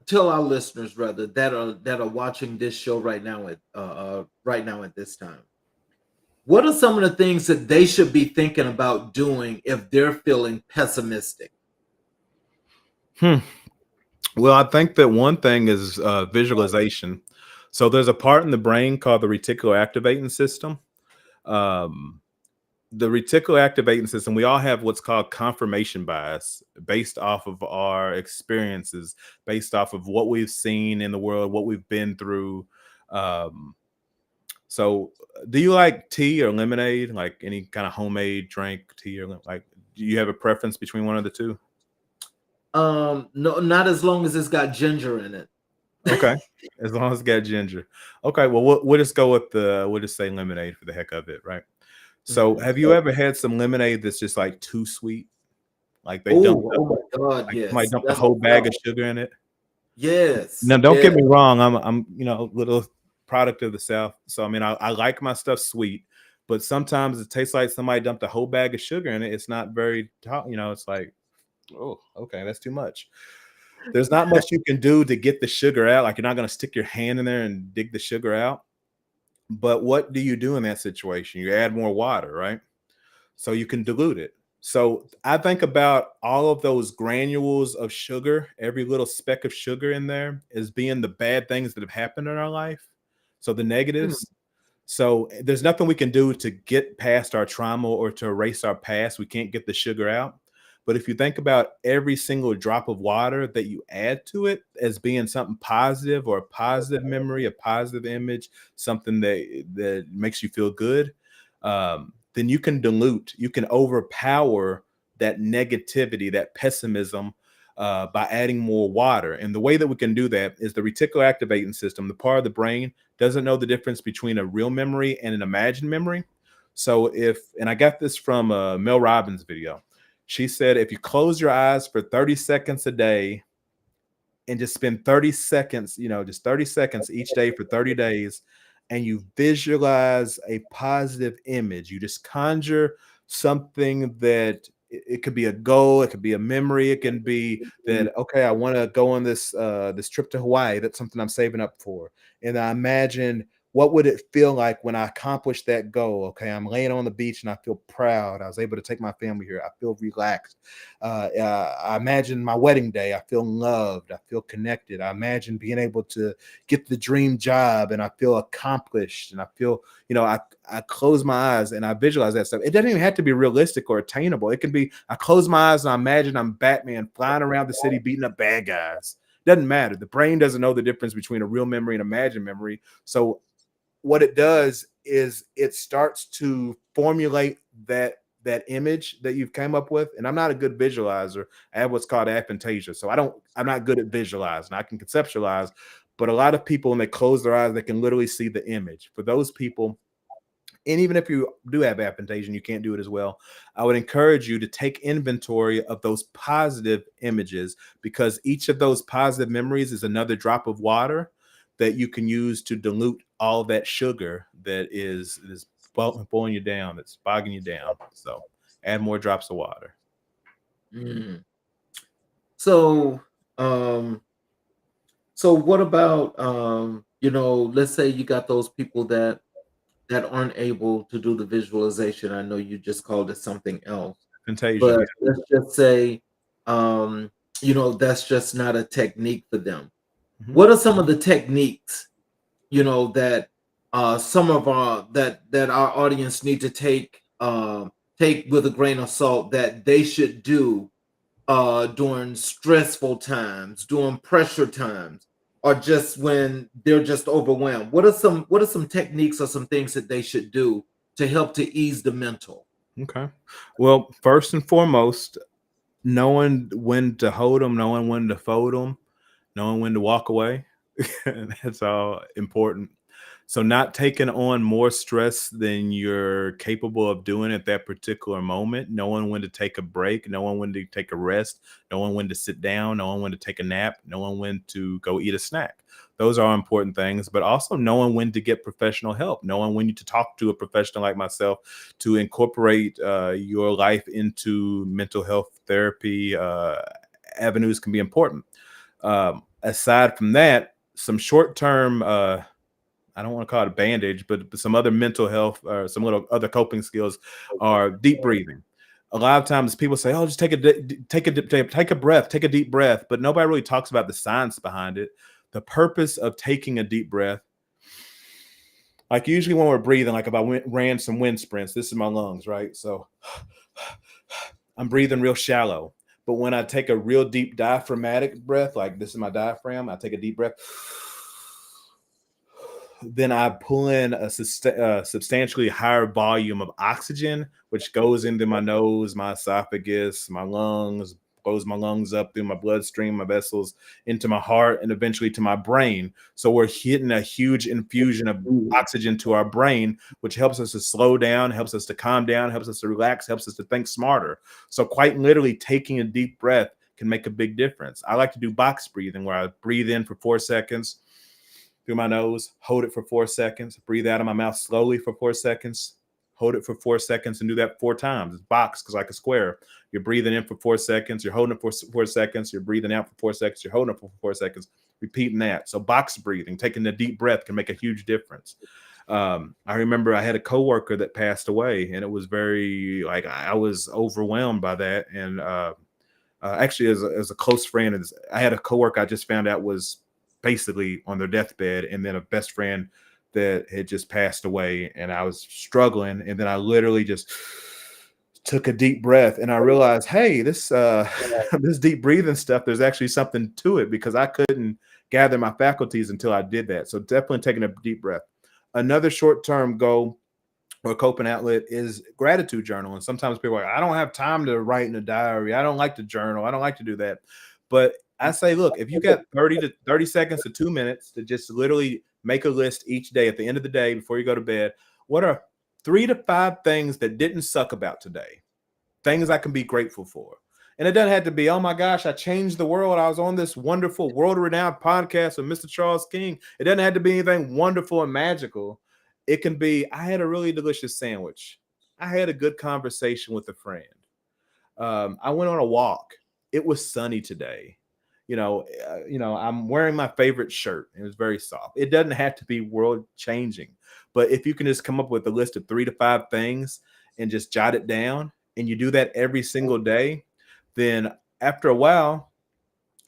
tell our listeners rather that are watching this show right now at this time. What are some of the things that they should be thinking about doing if they're feeling pessimistic? Hmm. Well, I think that one thing is visualization. So there's a part in the brain called the reticular activating system. Um, the reticular activating system, we all have what's called confirmation bias based off of our experiences, based off of what we've seen in the world, what we've been through. Um, so, do you like tea or lemonade? Like any kind of homemade drink, tea or do you have a preference between one of the two? No, not as long as it's got ginger in it. Okay, as long as it's got ginger. Okay, well, we'll just go with we'll just say lemonade for the heck of it, right? So, Mhm. have you ever had some lemonade that's just like too sweet? Like they dumped, Oh my God, somebody yes. dumped a That's whole bag of no. sugar in it. Yes, Now, don't get yes. me wrong. I'm a little product of the South, so I mean, I like my stuff sweet, but sometimes it tastes like somebody dumped a whole bag of sugar in it. It's not very, it's like, oh, okay, that's too much. There's not much you can do to get the sugar out. Like you're not going to stick your hand in there and dig the sugar out. But what do you do in that situation? You add more water, right? So you can dilute it. So I think about all of those granules of sugar, every little speck of sugar in there as being the bad things that have happened in our life. So the Mm. negatives. So there's nothing we can do to get past our trauma or to erase our past. We can't get the sugar out. But if you think about every single drop of water that you add to it as being something positive or a positive memory, a positive image, something that makes you feel good, then you can dilute, you can overpower that negativity, that pessimism by adding more water. And the way that we can do that is the reticular activating system, the part of the brain doesn't know the difference between a real memory and an imagined memory. So and I got this from a Mel Robbins video. She said, if you close your eyes for 30 seconds a day and just spend 30 seconds, just 30 seconds each day for 30 days, and you visualize a positive image, you just conjure something that it could be a goal, it could be a memory, it can be that, okay, I want to go on this trip to Hawaii. That's something I'm saving up for. And I imagine, what would it feel like when I accomplish that goal? Okay, I'm laying on the beach and I feel proud. I was able to take my family here. I feel relaxed. I imagine my wedding day. I feel loved. I feel connected. I imagine being able to get the dream job and I feel accomplished. And I feel, I close my eyes and I visualize that stuff. It doesn't even have to be realistic or attainable. It can be, I close my eyes and I imagine I'm Batman flying around the city beating up bad guys. Doesn't matter. The brain doesn't know the difference between a real memory and imagined memory. So what it does is it starts to formulate that image that you've come up with. And I'm not a good visualizer. I have what's called aphantasia. So I'm not good at visualizing. I can conceptualize, but a lot of people, when they close their eyes, they can literally see the image. For those people, and even if you do have aphantasia and you can't do it as well, I would encourage you to take inventory of those positive images, because each of those positive memories is another drop of water that you can use to dilute all that sugar that is pulling you down, that's bogging you down. So add more drops of water. Mm. So, um, so what about let's say you got those people that aren't able to do the visualization. I know you just called it something else, Aphantasia, but yeah. let's just say um, that's just not a technique for them. Mhm. What are some of the techniques, that some of our that our audience need to take with a grain of salt, that they should do during stressful times, during pressure times, or just when they're just overwhelmed? What are some techniques or some things that they should do to help to ease the mental? Okay. Well, first and foremost, knowing when to hold them, knowing when to fold them, knowing when to walk away. That's all important. So, not taking on more stress than you're capable of doing at that particular moment, knowing when to take a break, knowing when to take a rest, knowing when to sit down, knowing when to take a nap, knowing when to go eat a snack. Those are important things, but also knowing when to get professional help, knowing when to talk to a professional like myself to incorporate your life into mental health therapy avenues can be important. Aside from that, some short term, I don't want to call it a bandage, but some other mental health or some little other coping skills are deep breathing. A lot of times people say, "Oh, just take a breath, take a deep breath," but nobody really talks about the science behind it. The purpose of taking a deep breath, like usually when we're breathing, like if I ran some wind sprints, this is my lungs, right? So I'm breathing real shallow. But when I take a real deep diaphragmatic breath, like this is my diaphragm, I take a deep breath, then I pull in a substantially higher volume of oxygen, which goes into my nose, my esophagus, my lungs, blows my lungs up through my bloodstream, my vessels, into my heart, and eventually to my brain. So we're hitting a huge infusion of oxygen to our brain, which helps us to slow down, helps us to calm down, helps us to relax, helps us to think smarter. So quite literally, taking a deep breath can make a big difference. I like to do box breathing, where I breathe in for 4 seconds through my nose, hold it for 4 seconds, breathe out of my mouth slowly for 4 seconds, hold it for 4 seconds, and do that 4 times. It's box because like a square. You're breathing in for 4 seconds, you're holding it for 4 seconds, you're breathing out for 4 seconds, you're holding it for 4 seconds, repeating that. So box breathing, taking the deep breath, can make a huge difference. I remember I had a coworker that passed away, and it was very like I was overwhelmed by that. And actually, as a close friend, I had a coworker I just found out was basically on their deathbed, and then a best friend that had just passed away, and I was struggling, and then I literally just took a deep breath, and I realized, hey, this this deep breathing stuff, there's actually something to it, because I couldn't gather my faculties until I did that. So definitely taking a deep breath. Another short-term goal or coping outlet is gratitude journal. And sometimes people are like, I don't have time to write in a diary. I don't like to journal. I don't like to do that. But I say, look, if you got 30 seconds to 2 minutes to just literally make a list each day at the end of the day before you go to bed, what are 3 to 5 things that didn't suck about today? things I can be grateful for. And it doesn't have to be, oh my gosh, I changed the world. I was on this wonderful world renowned podcast with Mr. Charles King. It doesn't have to be anything wonderful and magical. It can be, I had a really delicious sandwich. I had a good conversation with a friend. I went on a walk. It was sunny today. I'm wearing my favorite shirt. It was very soft. It doesn't have to be world changing, but if you can just come up with a list of 3 to 5 things and just jot it down, and you do that every single day, then after a while,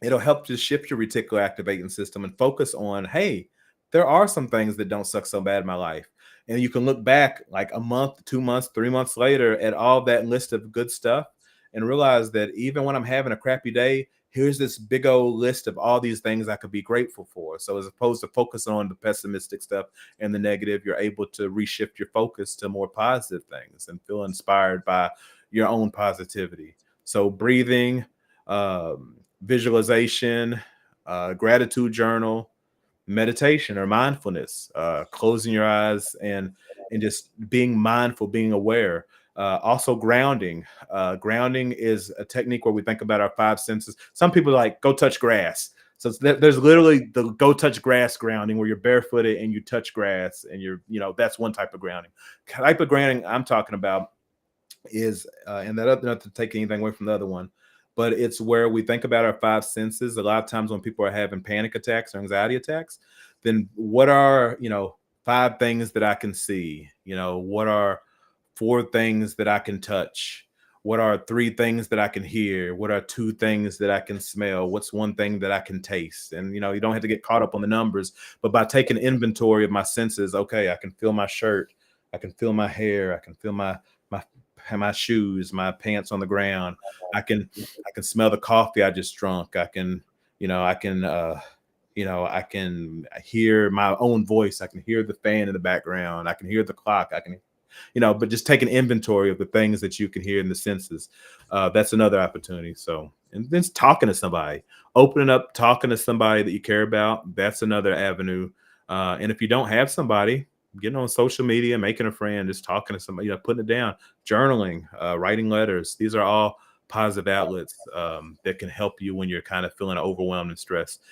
it'll help to shift your reticular activating system and focus on, hey, there are some things that don't suck so bad in my life. And you can look back like a month, 2 months, 3 months later at all that list of good stuff and realize that even when I'm having a crappy day, here's this big old list of all these things I could be grateful for. So as opposed to focusing on the pessimistic stuff and the negative, you're able to reshift your focus to more positive things and feel inspired by your own positivity. So breathing, visualization, gratitude journal, meditation or mindfulness, closing your eyes and just being mindful, being aware. Also grounding. Grounding is a technique where we think about our 5 senses. Some people like go touch grass. So there's literally the go touch grass grounding where you're barefooted and you touch grass and that's one type of grounding. Type of grounding I'm talking about is and that other, not to take anything away from the other one, but it's where we think about our 5 senses. A lot of times when people are having panic attacks or anxiety attacks, then what are 5 things that I can see? What are 4 things that I can touch? What are 3 things that I can hear? What are 2 things that I can smell? What's 1 thing that I can taste? And you don't have to get caught up on the numbers, but by taking inventory of my senses, okay, I can feel my shirt, I can feel my hair, I can feel my my shoes, my pants on the ground. I can smell the coffee I just drunk. I can hear my own voice. I can hear the fan in the background. I can hear the clock. I can but just take an inventory of the things that you can hear in the senses. That's another opportunity. So, and then talking to somebody, opening up, talking to somebody that you care about. That's another avenue. And if you don't have somebody, getting on social media, making a friend, just talking to somebody, putting it down, journaling, writing letters. These are all positive outlets that can help you when you're kind of feeling overwhelmed and stressed.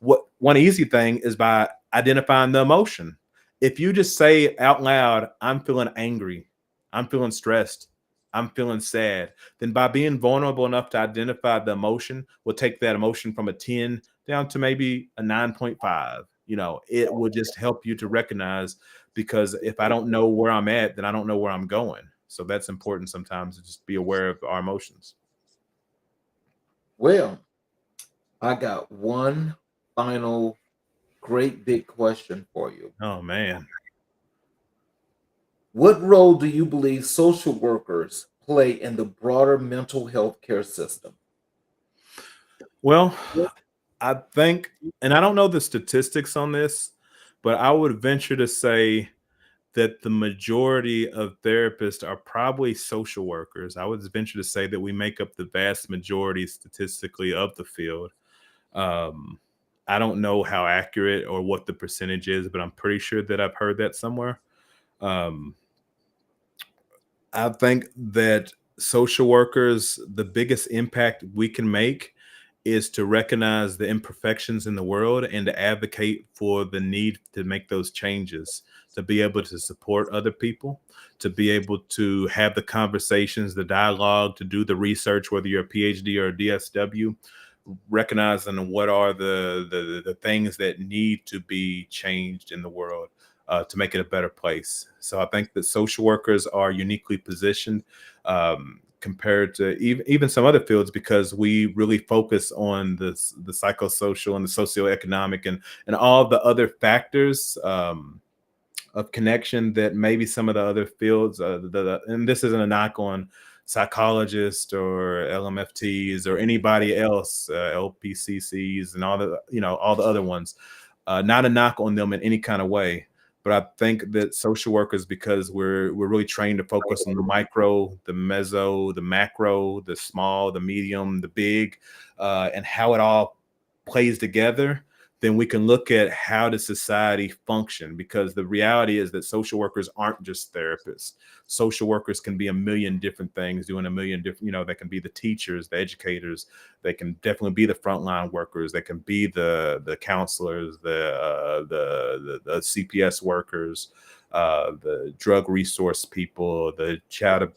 What one easy thing is by identifying the emotion. If you just say out loud, I'm feeling angry, I'm feeling stressed, I'm feeling sad, then by being vulnerable enough to identify the emotion, will take that emotion from a 10 down to maybe a 9.5. It will just help you to recognize, because if I don't know where I'm at, then I don't know where I'm going. So that's important sometimes, to just be aware of our emotions. Well, I got one final great big question for you. Oh man. What role do you believe social workers play in the broader mental health care system? Well, I think, and I don't know the statistics on this, but I would venture to say that the majority of therapists are probably social workers. I would venture to say that we make up the vast majority statistically of the field. Um, I don't know how accurate or what the percentage is, but I'm pretty sure that I've heard that somewhere. Um, I think that social workers, the biggest impact we can make is to recognize the imperfections in the world and to advocate for the need to make those changes, to be able to support other people, to be able to have the conversations, the dialogue, to do the research, whether you're a PhD or a DSW, recognizing what are the things that need to be changed in the world to make it a better place. So I think that social workers are uniquely positioned compared to even some other fields, because we really focus on the psychosocial and the socioeconomic and all the other factors of connection that maybe some of the other fields, and this isn't a knock on psychologists or LMFTs or anybody else, LPCCs and all the other ones. Not a knock on them in any kind of way, but I think that social workers, because we're really trained to focus on the micro, the meso, the macro, the small, the medium, the big, and how it all plays together, then we can look at how does society function, because the reality is that social workers aren't just therapists. Social workers can be a million different things, doing a million different, they can be the teachers, the educators, they can definitely be the frontline workers, they can be the counselors, the CPS workers, the drug resource people, the child,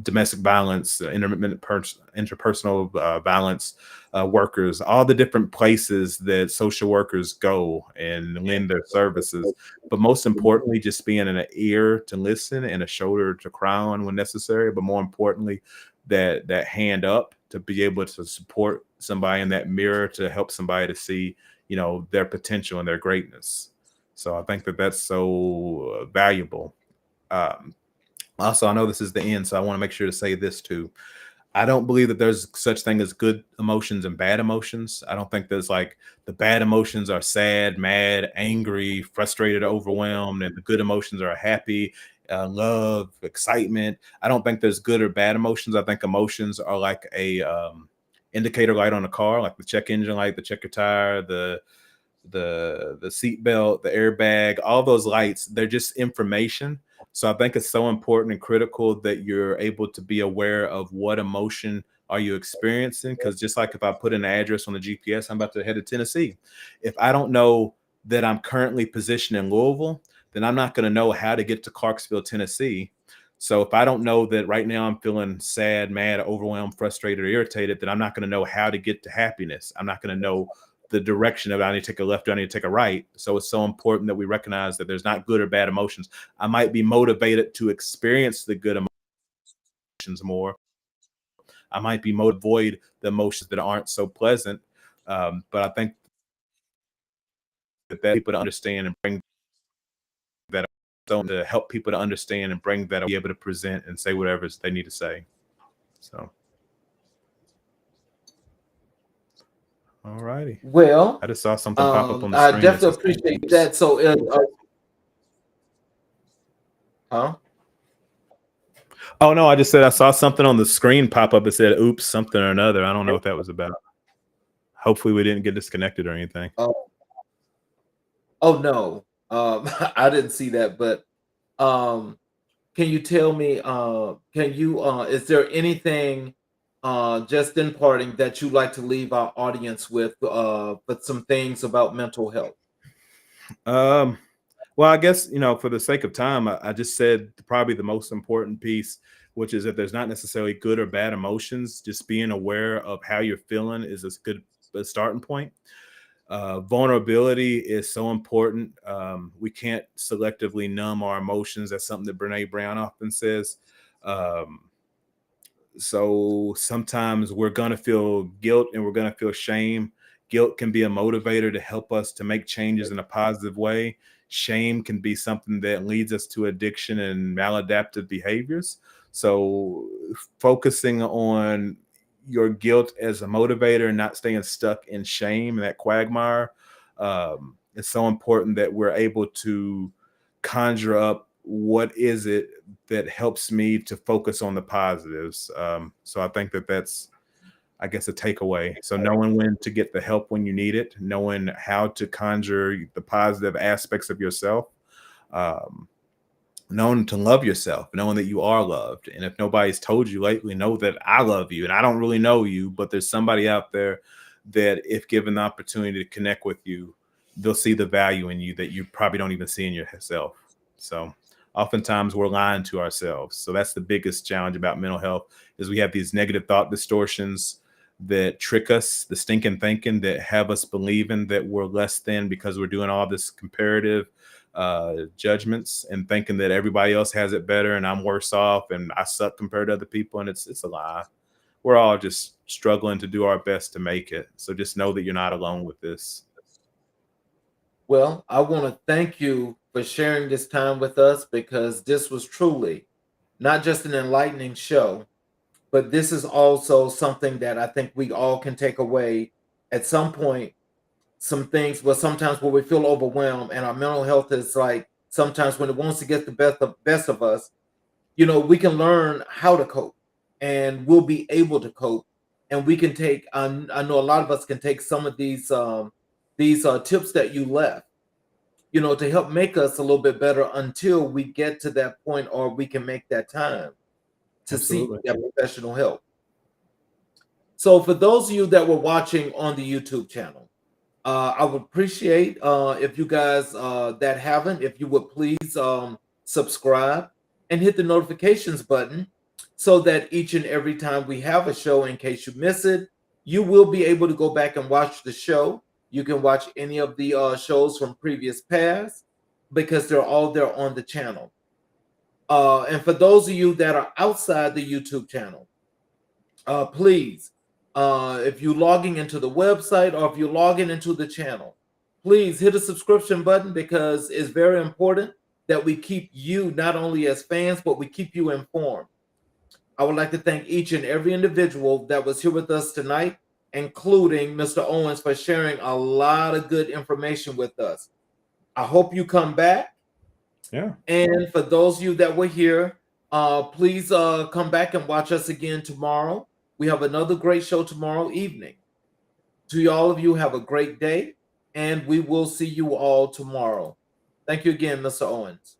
domestic violence, interpersonal violence workers, all the different places that social workers go and lend their services. But most importantly, just being an ear to listen and a shoulder to cry on when necessary. But more importantly, that hand up to be able to support somebody, in that mirror to help somebody to see, their potential and their greatness. So I think that that's so valuable. Um, Also, I know this is the end, so I want to make sure to say this too. I don't believe that there's such thing as good emotions and bad emotions. I don't think there's like the bad emotions are sad, mad, angry, frustrated, overwhelmed, and the good emotions are happy, love, excitement. I don't think there's good or bad emotions. I think emotions are like a indicator light on a car, like the check engine light, the checker tire, the seat belt, the airbag, all those lights, they're just information. So I think it's so important and critical that you're able to be aware of what emotion are you experiencing. Because just like if I put an address on the GPS, I'm about to head to Tennessee. If I don't know that I'm currently positioned in Louisville, then I'm not going to know how to get to Clarksville, Tennessee. So if I don't know that right now I'm feeling sad, mad, overwhelmed, frustrated, or irritated, then I'm not going to know how to get to happiness. I'm not going to know the direction of I need to take a left or I need to take a right. So it's so important that we recognize that there's not good or bad emotions. I might be motivated to experience the good emotions more. I might be motivated to avoid the emotions that aren't so pleasant. But I think that people to understand and bring that to help people to understand and bring that, be able to present and say whatever they need to say. So, all righty. Well, I just saw something pop up on the I screen that definitely says appreciate oops. that. So, huh? Oh no, I just said I saw something on the screen pop up that said oops, something or another. I don't know what that was about. Hopefully we didn't get disconnected or anything. Oh, oh no, I didn't see that. But um, can you tell me? Can you? Is there anything, just in parting, that you like to leave our audience with? But some things about mental health. Um, well, I guess, for the sake of time, I just said probably the most important piece, which is that there's not necessarily good or bad emotions. Just being aware of how you're feeling is a good starting point. Vulnerability is so important. We can't selectively numb our emotions. That's something that Brene Brown often says. Um, so sometimes we're going to feel guilt and we're going to feel shame. Guilt can be a motivator to help us to make changes in a positive way. Shame can be something that leads us to addiction and maladaptive behaviors. So focusing on your guilt as a motivator and not staying stuck in shame and that quagmire, it's so important that we're able to conjure up what is it that helps me to focus on the positives. So I think that that's, I guess, a takeaway. So knowing when to get the help when you need it, knowing how to conjure the positive aspects of yourself, um, knowing to love yourself, knowing that you are loved. And if nobody's told you lately, know that I love you. And I don't really know you, but there's somebody out there that, if given the opportunity to connect with you, they'll see the value in you that you probably don't even see in yourself. So oftentimes we're lying to ourselves. So that's the biggest challenge about mental health, is we have these negative thought distortions that trick us, the stinking thinking that have us believing that we're less than because we're doing all this comparative judgments and thinking that everybody else has it better and I'm worse off and I suck compared to other people. And it's a lie. We're all just struggling to do our best to make it. So just know that you're not alone with this. Well, I want to thank you for sharing this time with us, because this was truly not just an enlightening show, but this is also something that I think we all can take away at some point. Some things, well, sometimes when we feel overwhelmed and our mental health is like, sometimes when it wants to get the best of us, we can learn how to cope, and we'll be able to cope. And we can take, I know a lot of us can take some of these. these tips that you left, to help make us a little bit better until we get to that point or we can make that time to seek Absolutely. that professional help. So, for those of you that were watching on the YouTube channel, I would appreciate if you guys that haven't, if you would please subscribe and hit the notifications button so that each and every time we have a show, in case you miss it, you will be able to go back and watch the show. You can watch any of the shows from previous past because they're all there on the channel. And for those of you that are outside the YouTube channel, please, if you're logging into the website or if you're logging into the channel, please hit the subscription button because it's very important that we keep you not only as fans, but we keep you informed. I would like to thank each and every individual that was here with us tonight, including Mr. Owens, for sharing a lot of good information with us. I hope you come back. Yeah. And for those of you that were here, please come back and watch us again tomorrow. We have another great show tomorrow evening. To all of you, have a great day, and we will see you all tomorrow. Thank you again, Mr. Owens.